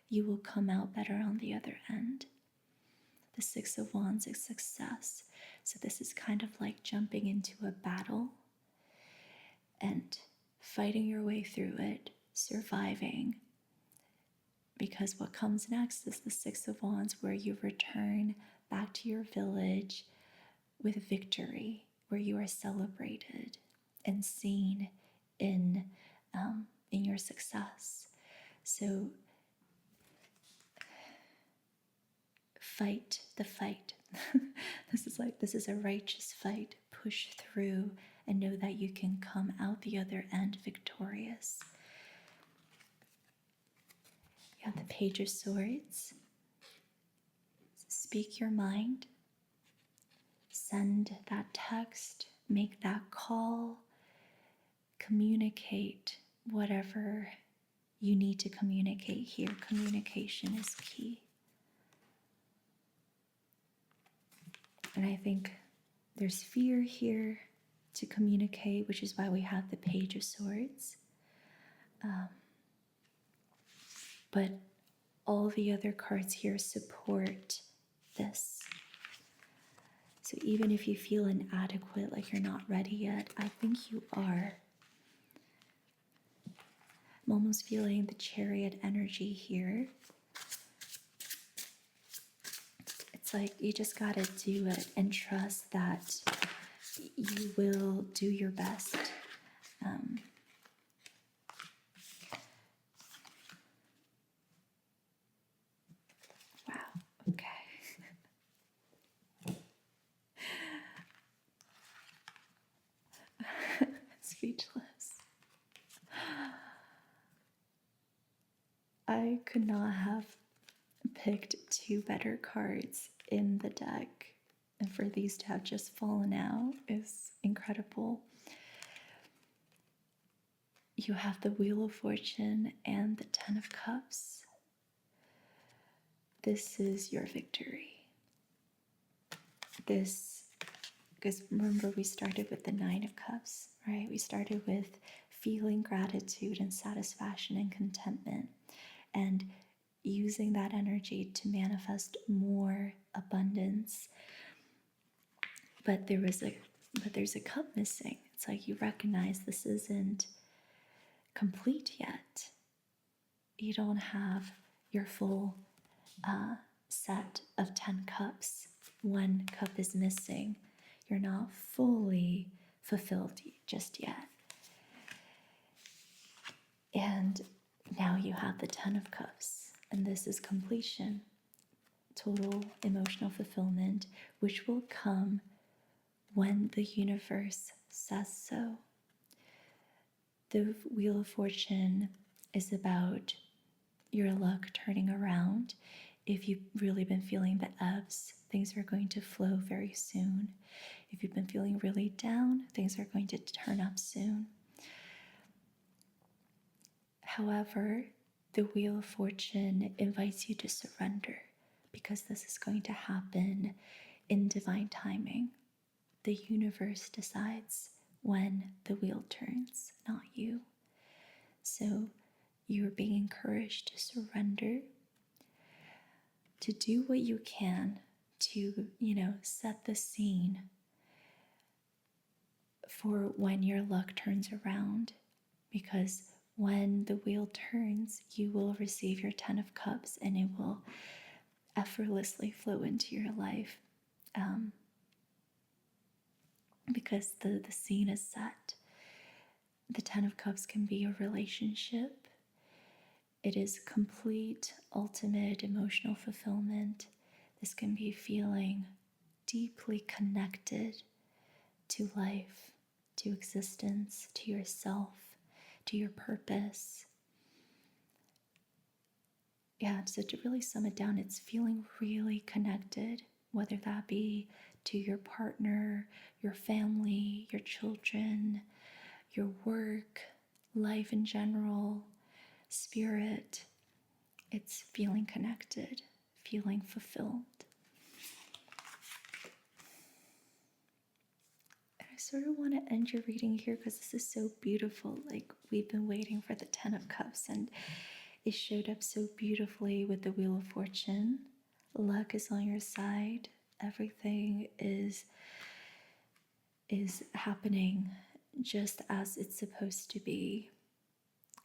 you will come out better on the other end. The Six of Wands is success. So this is kind of like jumping into a battle and fighting your way through it, surviving. Because what comes next is the Six of Wands, where you return back to your village with victory, where you are celebrated and seen in your success. So fight the fight. This is a righteous fight. Push through and know that you can come out the other end victorious. You have the Page of Swords. Speak your mind. Send that text. Make that call. Communicate whatever you need to communicate here. Communication is key. And I think there's fear here to communicate, which is why we have the Page of Swords. But all the other cards here support this. So even if you feel inadequate, like you're not ready yet, I think you are. I'm almost feeling the Chariot energy here. It's like you just gotta do it and trust that you will do your best. Wow, okay. Speechless. I could not have picked two better cards in the deck, and for these to have just fallen out is incredible. You have the Wheel of Fortune and the Ten of Cups. This is your victory. Because remember, we started with the Nine of Cups, right? We started with feeling gratitude and satisfaction and contentment, and using that energy to manifest more abundance. But there's a cup missing. It's like you recognize this isn't complete yet. You don't have your full set of 10 cups, 1 cup is missing. You're not fully fulfilled just yet. And now you have the 10 of cups, and this is completion, total emotional fulfillment, which will come when the universe says so. The Wheel of Fortune is about your luck turning around. If you've really been feeling the ebbs, things are going to flow very soon. If you've been feeling really down, things are going to turn up soon. However, the Wheel of Fortune invites you to surrender because this is going to happen in divine timing. The universe decides when the wheel turns, not you. So you're being encouraged to surrender, to do what you can to, set the scene for when your luck turns around. Because when the wheel turns, you will receive your 10 of Cups and it will effortlessly flow into your life. Because the scene is set. The 10 of Cups can be a relationship. It is complete, ultimate emotional fulfillment. This can be feeling deeply connected to life, to existence, to yourself, to your purpose. Yeah, so to really sum it down, it's feeling really connected, whether that be to your partner, your family, your children, your work, life in general, spirit. It's feeling connected, feeling fulfilled. And I sort of want to end your reading here because this is so beautiful. Like, we've been waiting for the 10 of Cups and it showed up so beautifully with the Wheel of Fortune. Luck is on your side. Everything is happening just as it's supposed to be.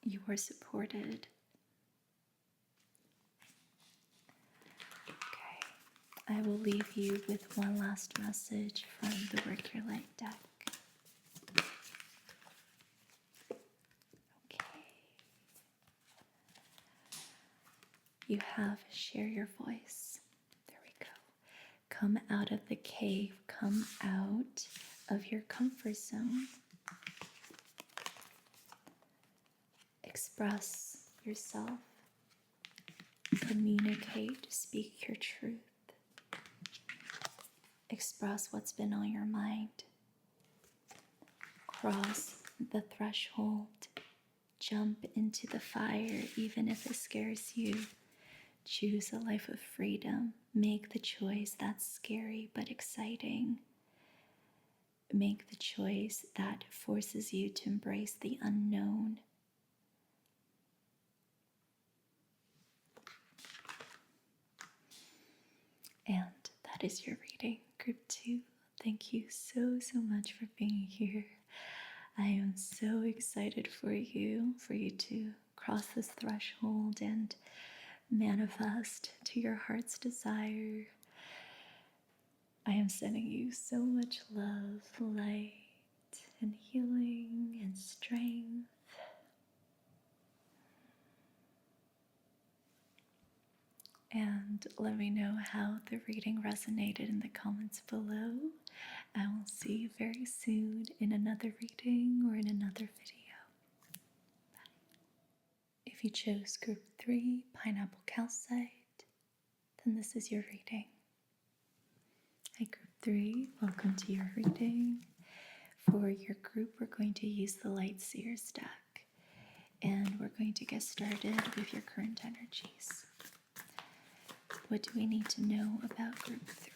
You are supported. Okay, I will leave you with one last message from the Work Your Light deck. Okay. You have Share Your Voice. There we go. Come out of the cave. Come out of your comfort zone. Express yourself. Communicate. Speak your truth. Express what's been on your mind. Cross the threshold. Jump into the fire, even if it scares you. Choose a life of freedom. Make the choice that's scary but exciting. Make the choice that forces you to embrace the unknown. And that is your reading. Group 2, thank you so much for being here. I am so excited for you to cross this threshold and manifest to your heart's desire. I am sending you so much love, light, and healing and strength. And let me know how the reading resonated in the comments below. I will see you very soon in another reading or in another video. Bye. If you chose Group 3, Pineapple Calcite, then this is your reading. Hi Group 3, welcome to your reading. For your group, we're going to use the Light Seers deck, and we're going to get started with your current energies. What do we need to know about Group 3,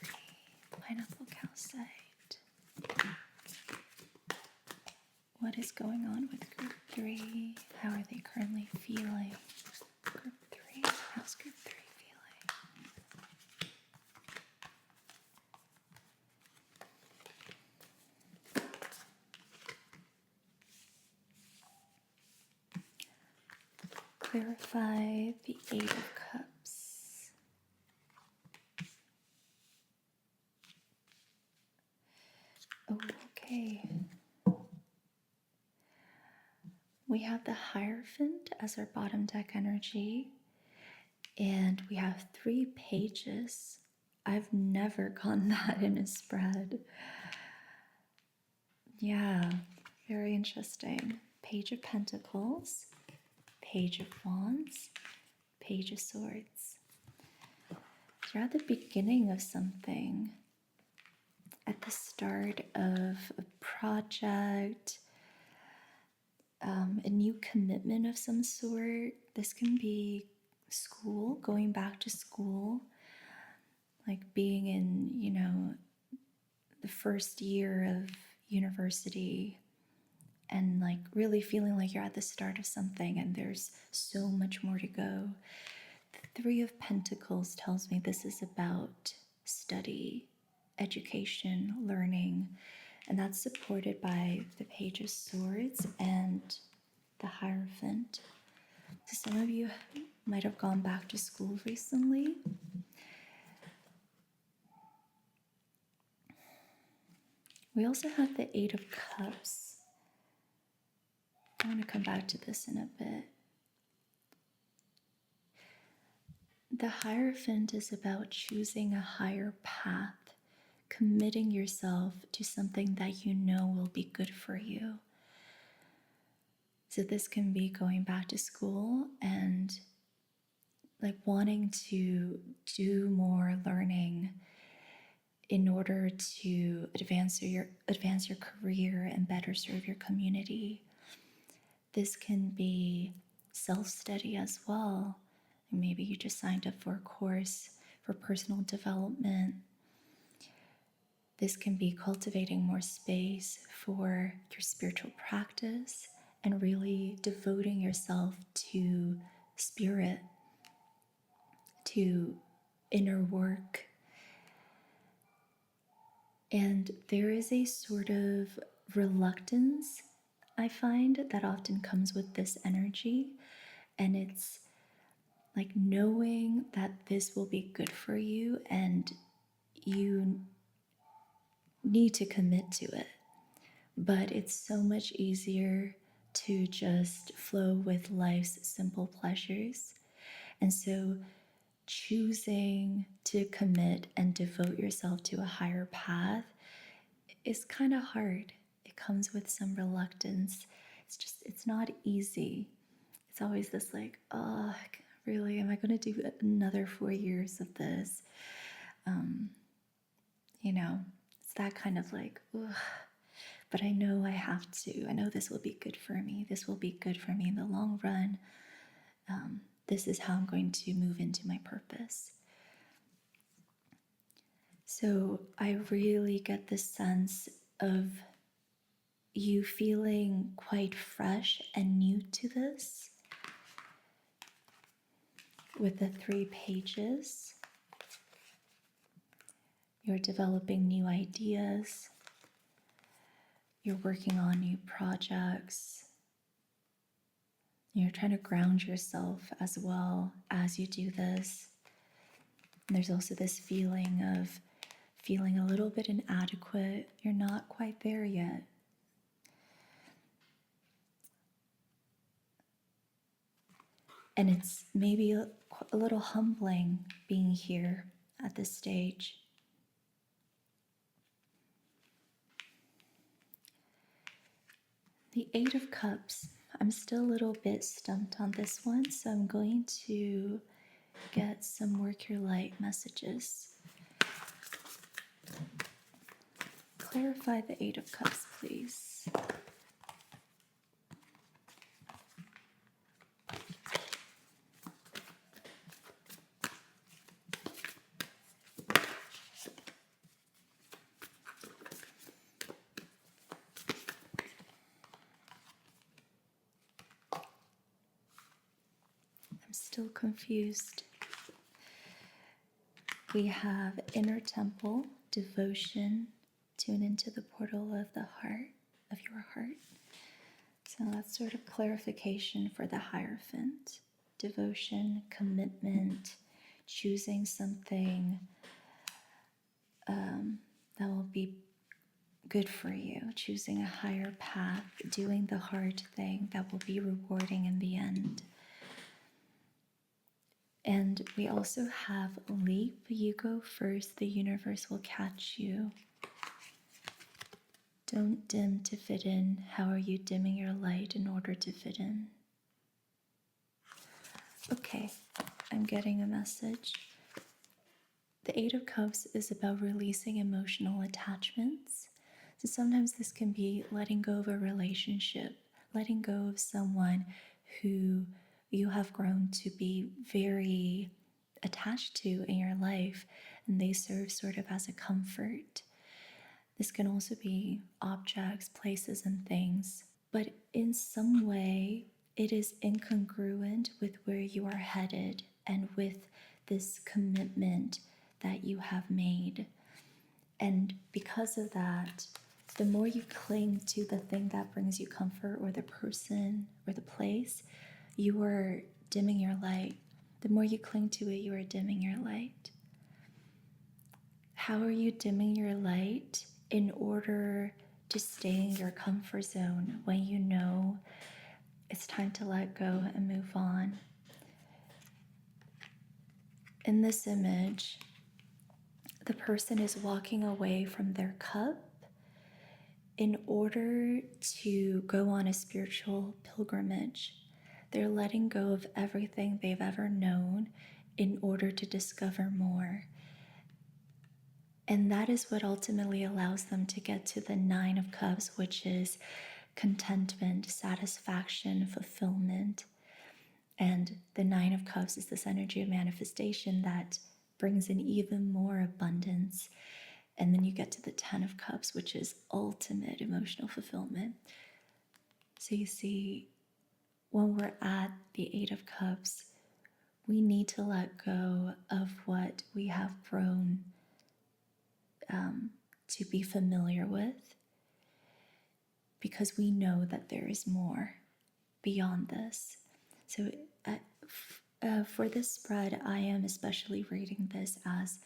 Pineapple Calcite? What is going on with Group 3? How are they currently feeling? Group 3, how's Group 3 feeling? Clarify the 8 of Cups. Okay. We have the Hierophant as our bottom deck energy, and we have 3 pages. I've never gotten that in a spread. Yeah, very interesting. Page of Pentacles, Page of Wands, Page of Swords. You're at the beginning of something, at the start of a project, a new commitment of some sort. This can be school, going back to school, like being in, the first year of university and like really feeling like you're at the start of something and there's so much more to go. The 3 of Pentacles tells me this is about study, education, learning, and that's supported by the Page of Swords and the Hierophant. So some of you might have gone back to school recently. We also have the 8 of Cups. I want to come back to this in a bit. The Hierophant is about choosing a higher path, committing yourself to something that you know will be good for you. So this can be going back to school and like wanting to do more learning in order to advance your career and better serve your community. This can be self-study as well. Maybe you just signed up for a course for personal development. This can be cultivating more space for your spiritual practice and really devoting yourself to spirit, to inner work. And there is a sort of reluctance, I find, that often comes with this energy. And it's like knowing that this will be good for you and you need to commit to it. But it's so much easier to just flow with life's simple pleasures. And so choosing to commit and devote yourself to a higher path is kind of hard. It comes with some reluctance. It's not easy. It's always this like, oh, really, am I going to do another 4 years of this? It's that kind of like, ugh. But I know I have to. I know this will be good for me. This will be good for me in the long run. This is how I'm going to move into my purpose. So I really get the sense of you feeling quite fresh and new to this with the 3 pages. You're developing new ideas. You're working on new projects. You're trying to ground yourself as well as you do this. And there's also this feeling of feeling a little bit inadequate. You're not quite there yet. And it's maybe a little humbling being here at this stage. The 8 of Cups. I'm still a little bit stumped on this one, so I'm going to get some work your light messages. Clarify the 8 of Cups, please. I'm still confused. We have inner temple, devotion, tune into the portal of the heart, of your heart. So that's sort of clarification for the Hierophant. Devotion, commitment, choosing something that will be good for you, choosing a higher path, doing the hard thing that will be rewarding in the end. And we also have leap. You go first, the universe will catch you. Don't dim to fit in. How are you dimming your light in order to fit in? Okay, I'm getting a message. The Eight of Cups is about releasing emotional attachments. So sometimes this can be letting go of a relationship, letting go of someone who you have grown to be very attached to in your life, and they serve sort of as a comfort. This can also be objects, places, and things, but in some way, it is incongruent with where you are headed and with this commitment that you have made. And because of that, the more you cling to the thing that brings you comfort, or the person or the place, you are dimming your light. The more you cling to it, you are dimming your light. How are you dimming your light in order to stay in your comfort zone when you know it's time to let go and move on? In this image, the person is walking away from their cup in order to go on a spiritual pilgrimage. They're letting go of everything they've ever known in order to discover more. And that is what ultimately allows them to get to the Nine of Cups, which is contentment, satisfaction, fulfillment. And the Nine of Cups is this energy of manifestation that brings in even more abundance. And then you get to the Ten of Cups, which is ultimate emotional fulfillment. So you see, when we're at the Eight of Cups, we need to let go of what we have grown to be familiar with, because we know that there is more beyond this. So for this spread, I am especially reading this as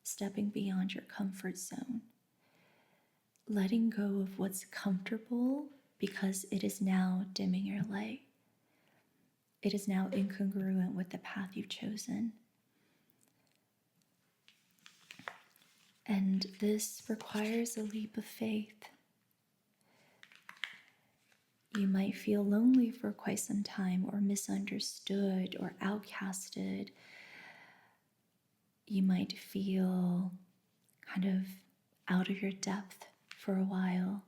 stepping beyond your comfort zone, letting go of what's comfortable because it is now dimming your light. It is now incongruent with the path you've chosen. And this requires a leap of faith. You might feel lonely for quite some time, or misunderstood, or outcasted. You might feel kind of out of your depth for a while,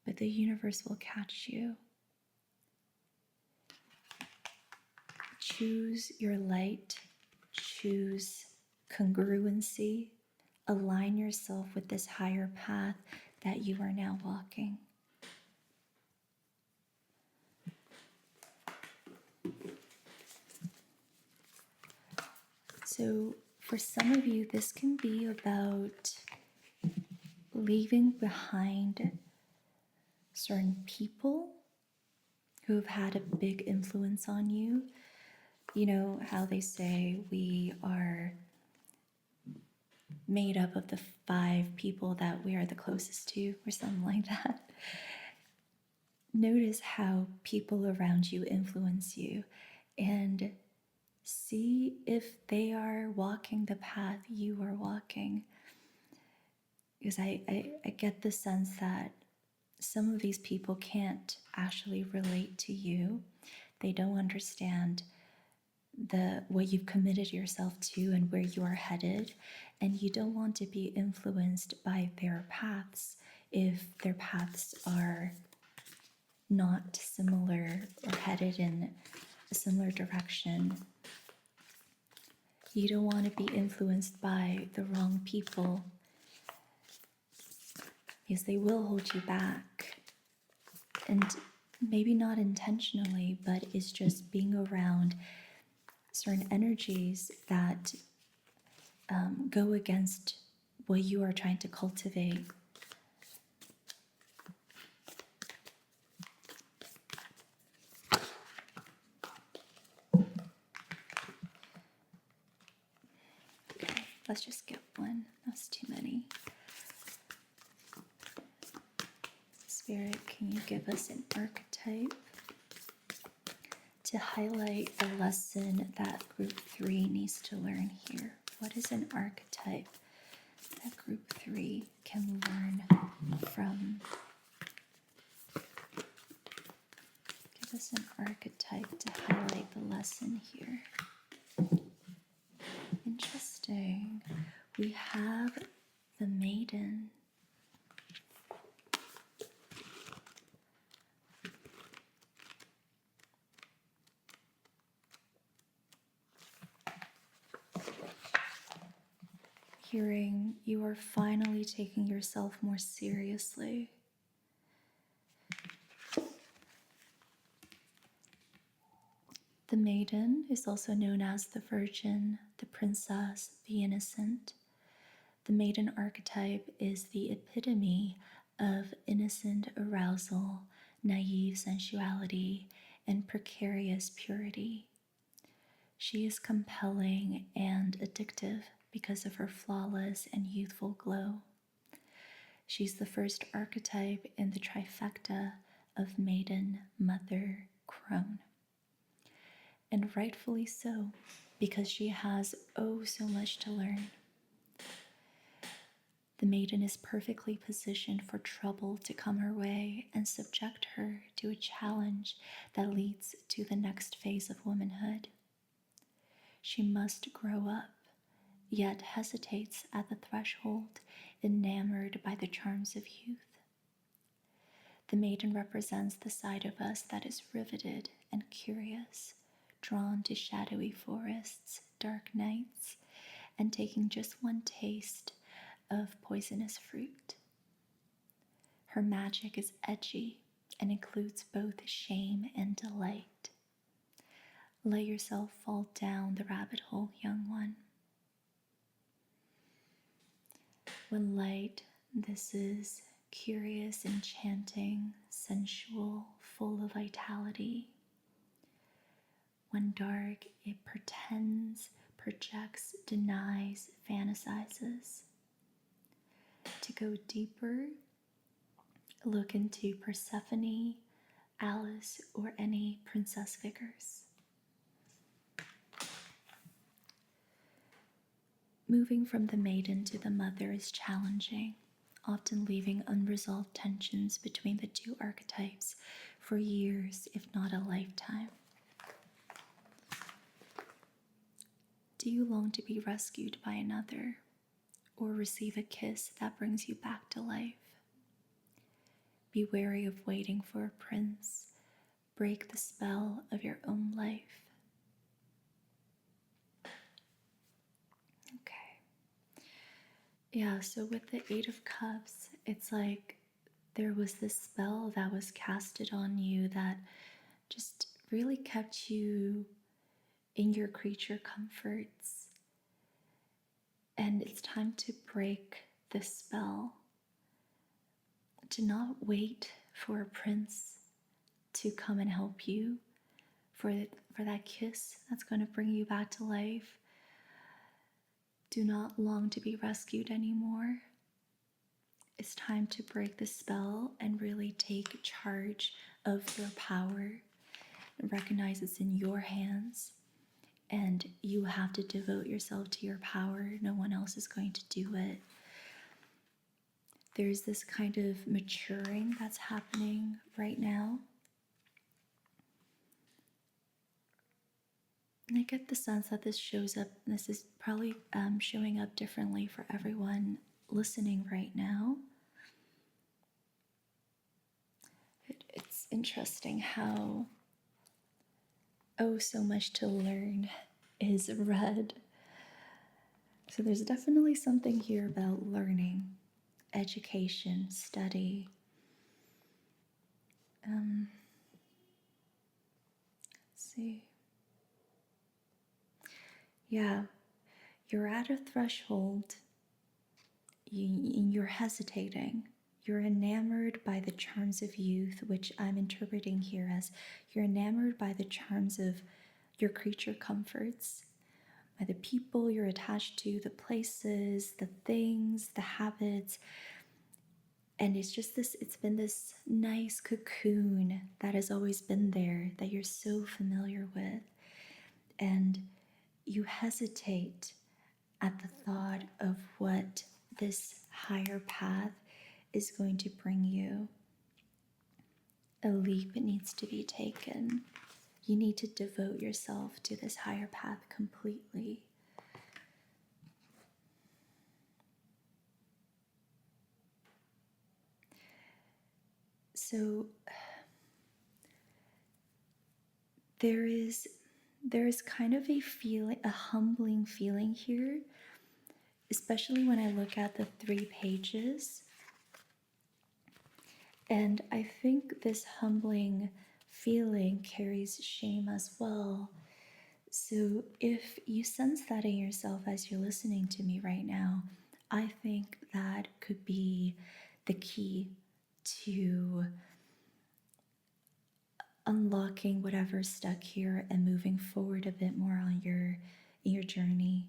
but the universe will catch you. Choose your light, choose congruency, align yourself with this higher path that you are now walking. So for some of you, this can be about leaving behind certain people who have had a big influence on you. You know how they say we are made up of the 5 people that we are the closest to, or something like that. Notice how people around you influence you, and see if they are walking the path you are walking. Because I get the sense that some of these people can't actually relate to you. They don't understand what you've committed yourself to and where you are headed, and you don't want to be influenced by their paths if their paths are not similar or headed in a similar direction. You don't want to be influenced by the wrong people, because they will hold you back. And maybe not intentionally, but it's just being around certain energies that go against what you are trying to cultivate. Okay, let's just get one. That's too many. Spirit, can you give us an archetype to highlight the lesson that group 3 needs to learn here? What is an archetype that group 3 can learn from? Give us an archetype to highlight the lesson here. Interesting. We have the maiden. Hearing you are finally taking yourself more seriously. The maiden is also known as the virgin, the princess, the innocent. The maiden archetype is the epitome of innocent arousal, naive sensuality, and precarious purity. She is compelling and addictive because of her flawless and youthful glow. She's the first archetype in the trifecta of maiden, mother, crone. And rightfully so, because she has oh so much to learn. The maiden is perfectly positioned for trouble to come her way and subject her to a challenge that leads to the next phase of womanhood. She must grow up, yet hesitates at the threshold, enamored by the charms of youth. The maiden represents the side of us that is riveted and curious, drawn to shadowy forests, dark nights, and taking just one taste of poisonous fruit. Her magic is edgy and includes both shame and delight. Let yourself fall down the rabbit hole, young one. When light, this is curious, enchanting, sensual, full of vitality. When dark, it pretends, projects, denies, fantasizes. To go deeper, look into Persephone, Alice, or any princess figures. Moving from the maiden to the mother is challenging, often leaving unresolved tensions between the two archetypes for years, if not a lifetime. Do you long to be rescued by another, or receive a kiss that brings you back to life? Be wary of waiting for a prince. Break the spell of your own life. Okay. Yeah, so with the Eight of Cups, it's like there was this spell that was casted on you that just really kept you in your creature comforts. And it's time to break this spell. To not wait for a prince to come and help you, for that kiss that's going to bring you back to life. Do not long to be rescued anymore. It's time to break the spell and really take charge of your power. Recognize it's in your hands, and you have to devote yourself to your power. No one else is going to do it. There's this kind of maturing that's happening right now. And I get the sense that this shows up, this is probably showing up differently for everyone listening right now. It's interesting how oh so much to learn is read. So there's definitely something here about learning, education, study. Let's see. Yeah, you're at a threshold. You're hesitating. You're enamored by the charms of youth, which I'm interpreting here as you're enamored by the charms of your creature comforts, by the people you're attached to, the places, the things, the habits. And it's been this nice cocoon that has always been there, that you're so familiar with. And you hesitate at the thought of what this higher path is going to bring you. A leap needs to be taken. You need to devote yourself to this higher path completely. So there is kind of a humbling feeling here, especially when I look at the 3 pages. And I think this humbling feeling carries shame as well. So if you sense that in yourself as you're listening to me right now, I think that could be the key to unlocking whatever's stuck here and moving forward a bit more on your journey.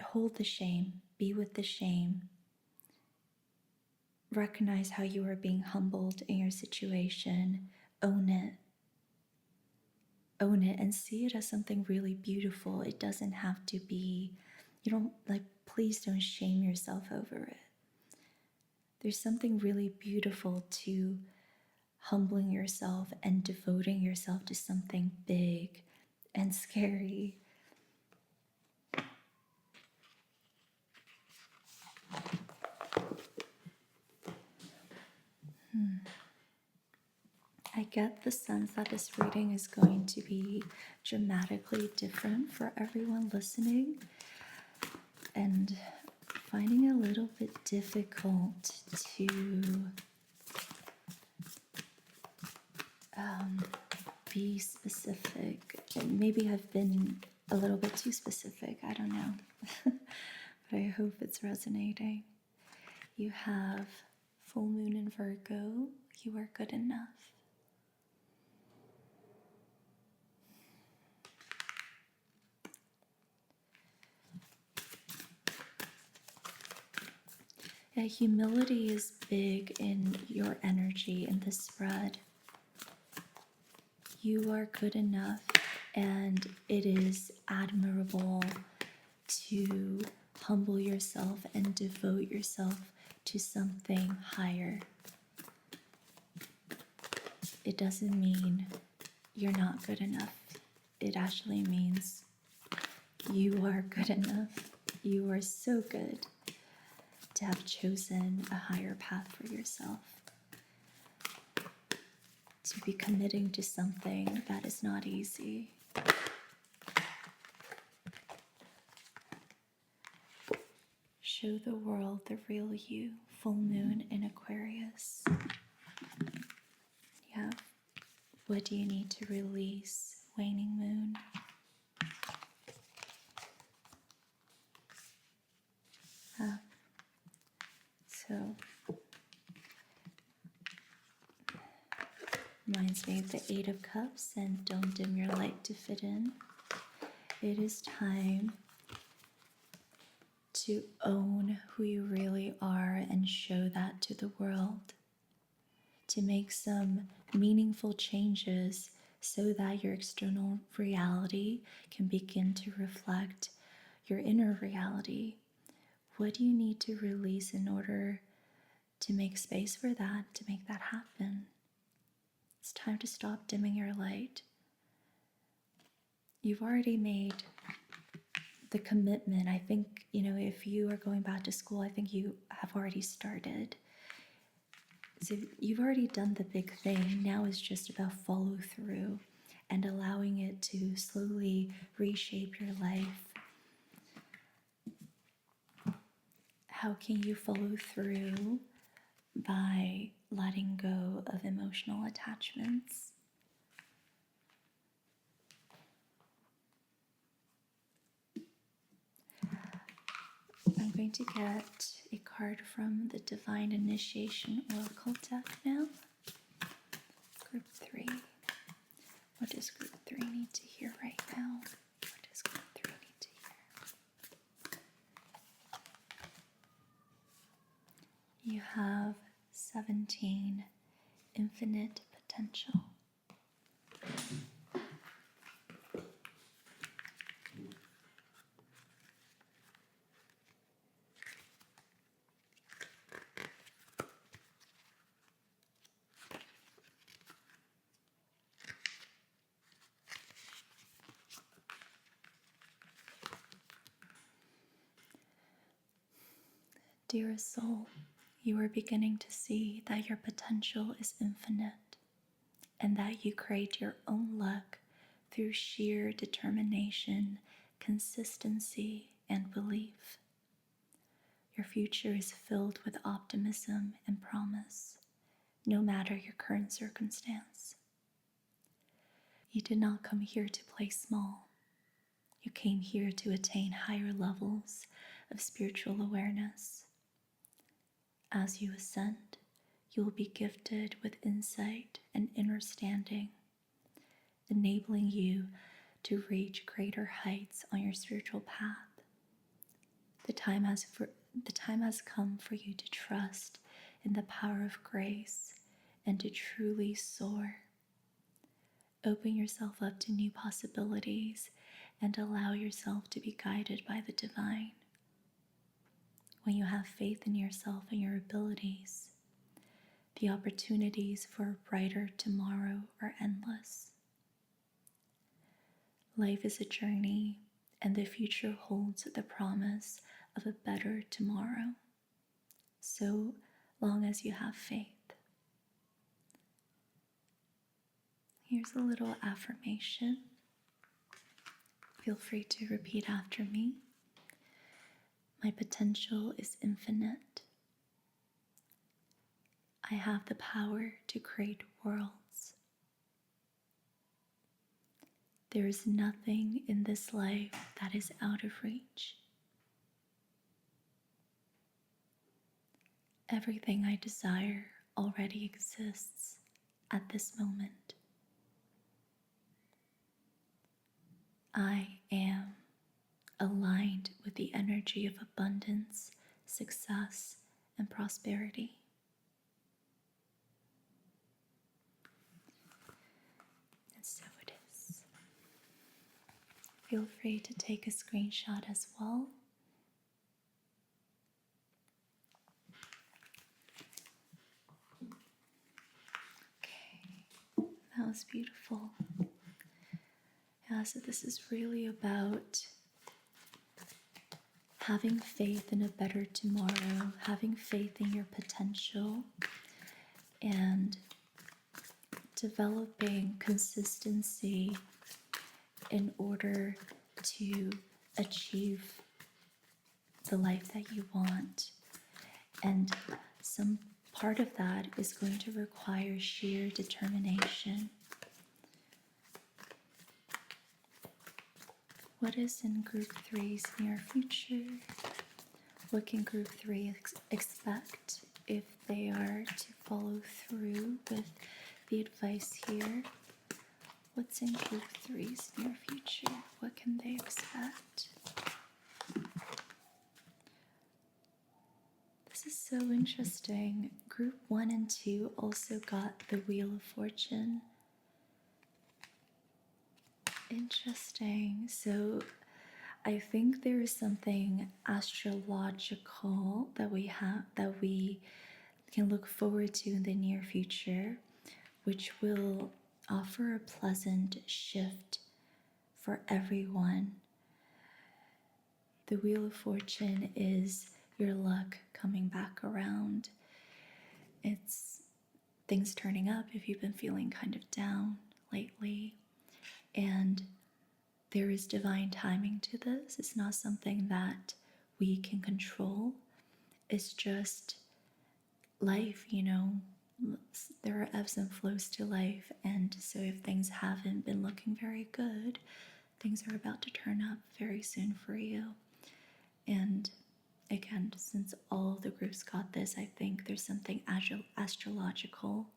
Hold the shame, be with the shame. Recognize how you are being humbled in your situation. Own it. Own it and see it as something really beautiful. It doesn't have to be, please don't shame yourself over it. There's something really beautiful to humbling yourself and devoting yourself to something big and scary. I get the sense that this reading is going to be dramatically different for everyone listening, and finding it a little bit difficult to be specific. Maybe I've been a little bit too specific, I don't know. But I hope it's resonating. You have full moon in Virgo. You are good enough. Yeah, humility is big in your energy in this spread. You are good enough, and it is admirable to humble yourself and devote yourself to something higher. It doesn't mean you're not good enough. It actually means you are good enough. You are so good to have chosen a higher path for yourself. To be committing to something that is not easy. Show the world the real you. Full moon in Aquarius. Yeah. What do you need to release? Waning moon. So, reminds me of the 8 of Cups and don't dim your light to fit in. It is time to own who you really are and show that to the world. To make some meaningful changes so that your external reality can begin to reflect your inner reality. What do you need to release in order to make space for that, to make that happen? It's time to stop dimming your light. You've already made the commitment. I think, if you are going back to school, I think you have already started. So you've already done the big thing. Now it's just about follow through and allowing it to slowly reshape your life. How can you follow through? By letting go of emotional attachments. I'm going to get a card from the Divine Initiation Oracle deck now. Group 3. What does Group 3 need to hear right now? What does Group 3 need to hear? You have 17 infinite potential. Dearest soul, you are beginning to see that your potential is infinite and that you create your own luck through sheer determination, consistency, and belief. Your future is filled with optimism and promise, no matter your current circumstance. You did not come here to play small. You came here to attain higher levels of spiritual awareness. As you ascend, you will be gifted with insight and understanding, enabling you to reach greater heights on your spiritual path. The time has come for you to trust in the power of grace and to truly soar. Open yourself up to new possibilities and allow yourself to be guided by the divine. When you have faith in yourself and your abilities, the opportunities for a brighter tomorrow are endless. Life is a journey, and the future holds the promise of a better tomorrow, so long as you have faith. Here's a little affirmation. Feel free to repeat after me. My potential is infinite. I have the power to create worlds. There is nothing in this life that is out of reach. Everything I desire already exists at this moment. I am aligned with the energy of abundance, success, and prosperity. And so it is. Feel free to take a screenshot as well. Okay, that was beautiful. Yeah, so this is really about having faith in a better tomorrow, having faith in your potential, and developing consistency in order to achieve the life that you want. And some part of that is going to require sheer determination. What is in Group 3's near future? What can Group 3 expect if they are to follow through with the advice here? What's in Group 3's near future? What can they expect? This is so interesting. Group 1 and 2 also got the Wheel of Fortune. Interesting. So I think there is something astrological that we can look forward to in the near future, which will offer a pleasant shift for everyone. The Wheel of Fortune is your luck coming back around. It's things turning up if you've been feeling kind of down lately. And there is divine timing to this. It's not something that we can control. It's just life, you know. There are ebbs and flows to life. And so if things haven't been looking very good, things are about to turn up very soon for you. And again, since all of the groups got this, I think there's something astrological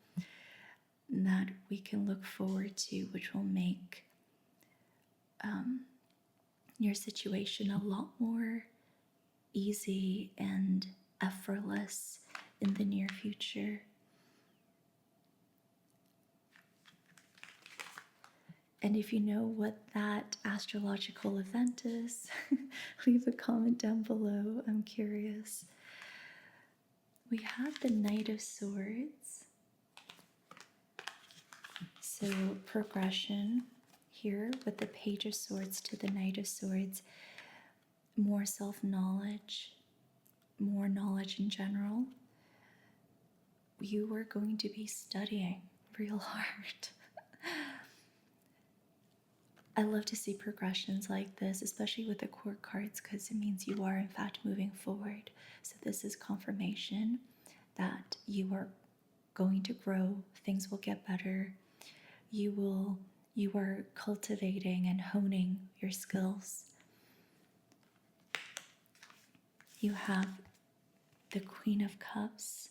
that we can look forward to, which will make your situation a lot more easy and effortless in the near future. And if you know what that astrological event is, leave a comment down below. I'm curious. We have the Knight of Swords. So progression here with the Page of Swords to the Knight of Swords. More self-knowledge, more knowledge in general. You are going to be studying real hard. I love to see progressions like this, especially with the court cards, because it means you are in fact moving forward. So this is confirmation that you are going to grow, things will get better. You are cultivating and honing your skills. You have the Queen of Cups.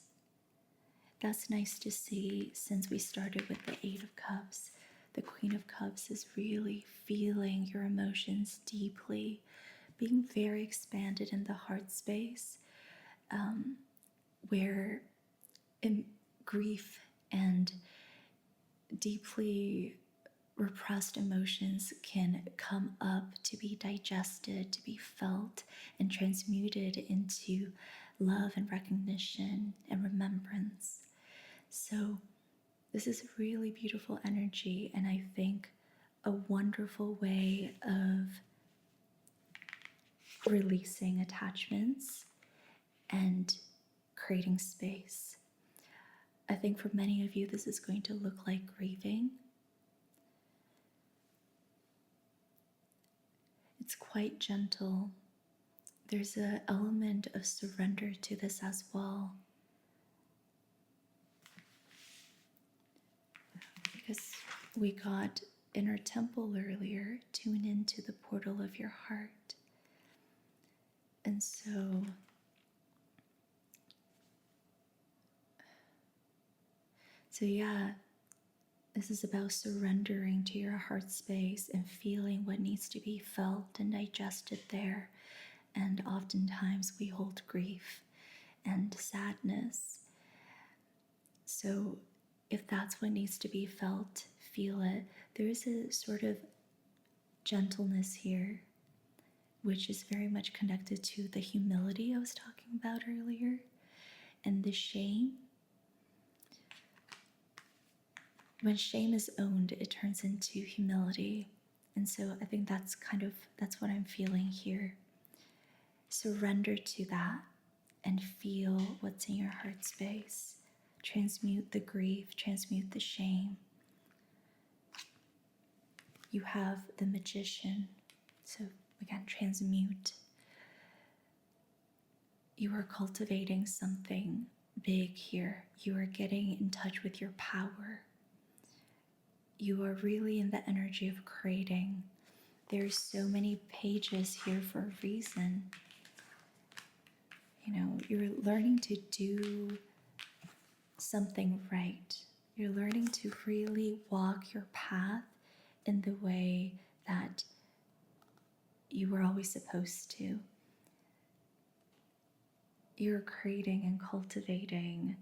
That's nice to see since we started with the Eight of Cups. The Queen of Cups is really feeling your emotions deeply, being very expanded in the heart space, where grief and deeply repressed emotions can come up to be digested, to be felt, and transmuted into love and recognition and remembrance. So this is really beautiful energy, and I think a wonderful way of releasing attachments and creating space. I think for many of you, this is going to look like grieving. It's quite gentle. There's an element of surrender to this as well. Because we got inner temple earlier, tune into the portal of your heart. And so yeah, this is about surrendering to your heart space and feeling what needs to be felt and digested there. And oftentimes we hold grief and sadness. So if that's what needs to be felt, feel it. There is a sort of gentleness here, which is very much connected to the humility I was talking about earlier, and the shame. When shame is owned, it turns into humility. And so I think that's what I'm feeling here. Surrender to that and feel what's in your heart space. Transmute the grief, transmute the shame. You have the Magician. So again, transmute. You are cultivating something big here. You are getting in touch with your power. You are really in the energy of creating. There's so many pages here for a reason. You know, you're learning to do something right. You're learning to really walk your path in the way that you were always supposed to. You're creating and cultivating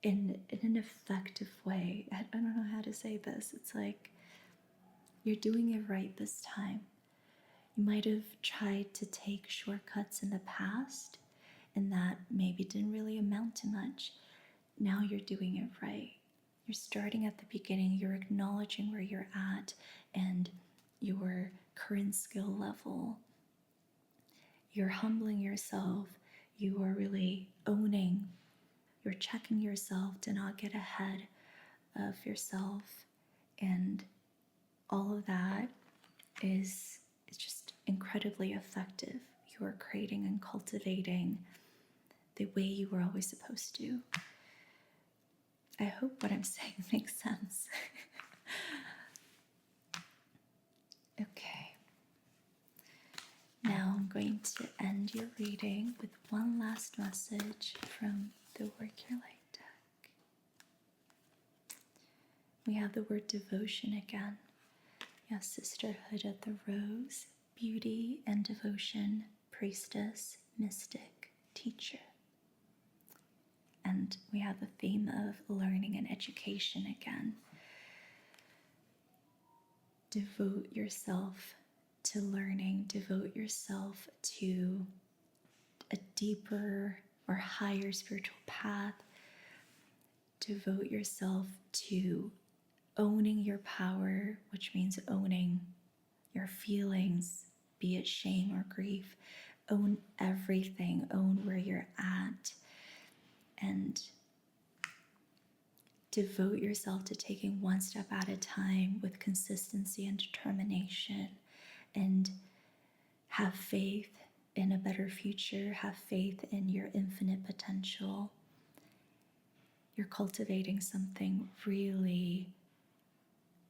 in an effective way. I don't know how to say this. It's like you're doing it right this time. You might have tried to take shortcuts in the past, and that maybe didn't really amount to much. Now you're doing it right. You're starting at the beginning. You're acknowledging where you're at and your current skill level. You're humbling yourself. You are really owning. You're checking yourself to not get ahead of yourself. And all of that is just incredibly effective. You are creating and cultivating the way you were always supposed to. I hope what I'm saying makes sense. Okay. Now I'm going to end your reading with one last message from the Work Your Light deck. We have the word devotion again. Yes, sisterhood of the rose, beauty and devotion, priestess, mystic, teacher. And we have the theme of learning and education again. Devote yourself to learning, devote yourself to a deeper or higher spiritual path. Devote yourself to owning your power, which means owning your feelings, be it shame or grief. Own everything, own where you're at, and devote yourself to taking one step at a time with consistency and determination, and have faith in a better future, have faith in your infinite potential. You're cultivating something really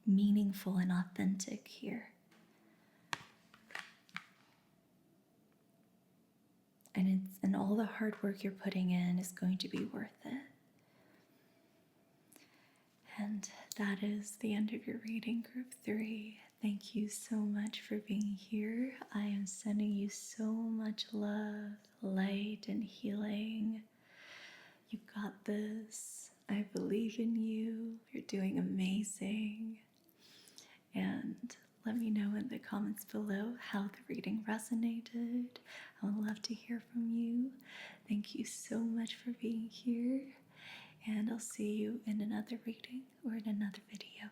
meaningful and authentic here. And all the hard work you're putting in is going to be worth it. And that is the end of your reading, group 3. Thank you so much for being here. I am sending you so much love, light, and healing. You got this. I believe in you. You're doing amazing. And let me know in the comments below how the reading resonated. I would love to hear from you. Thank you so much for being here. And I'll see you in another reading or in another video.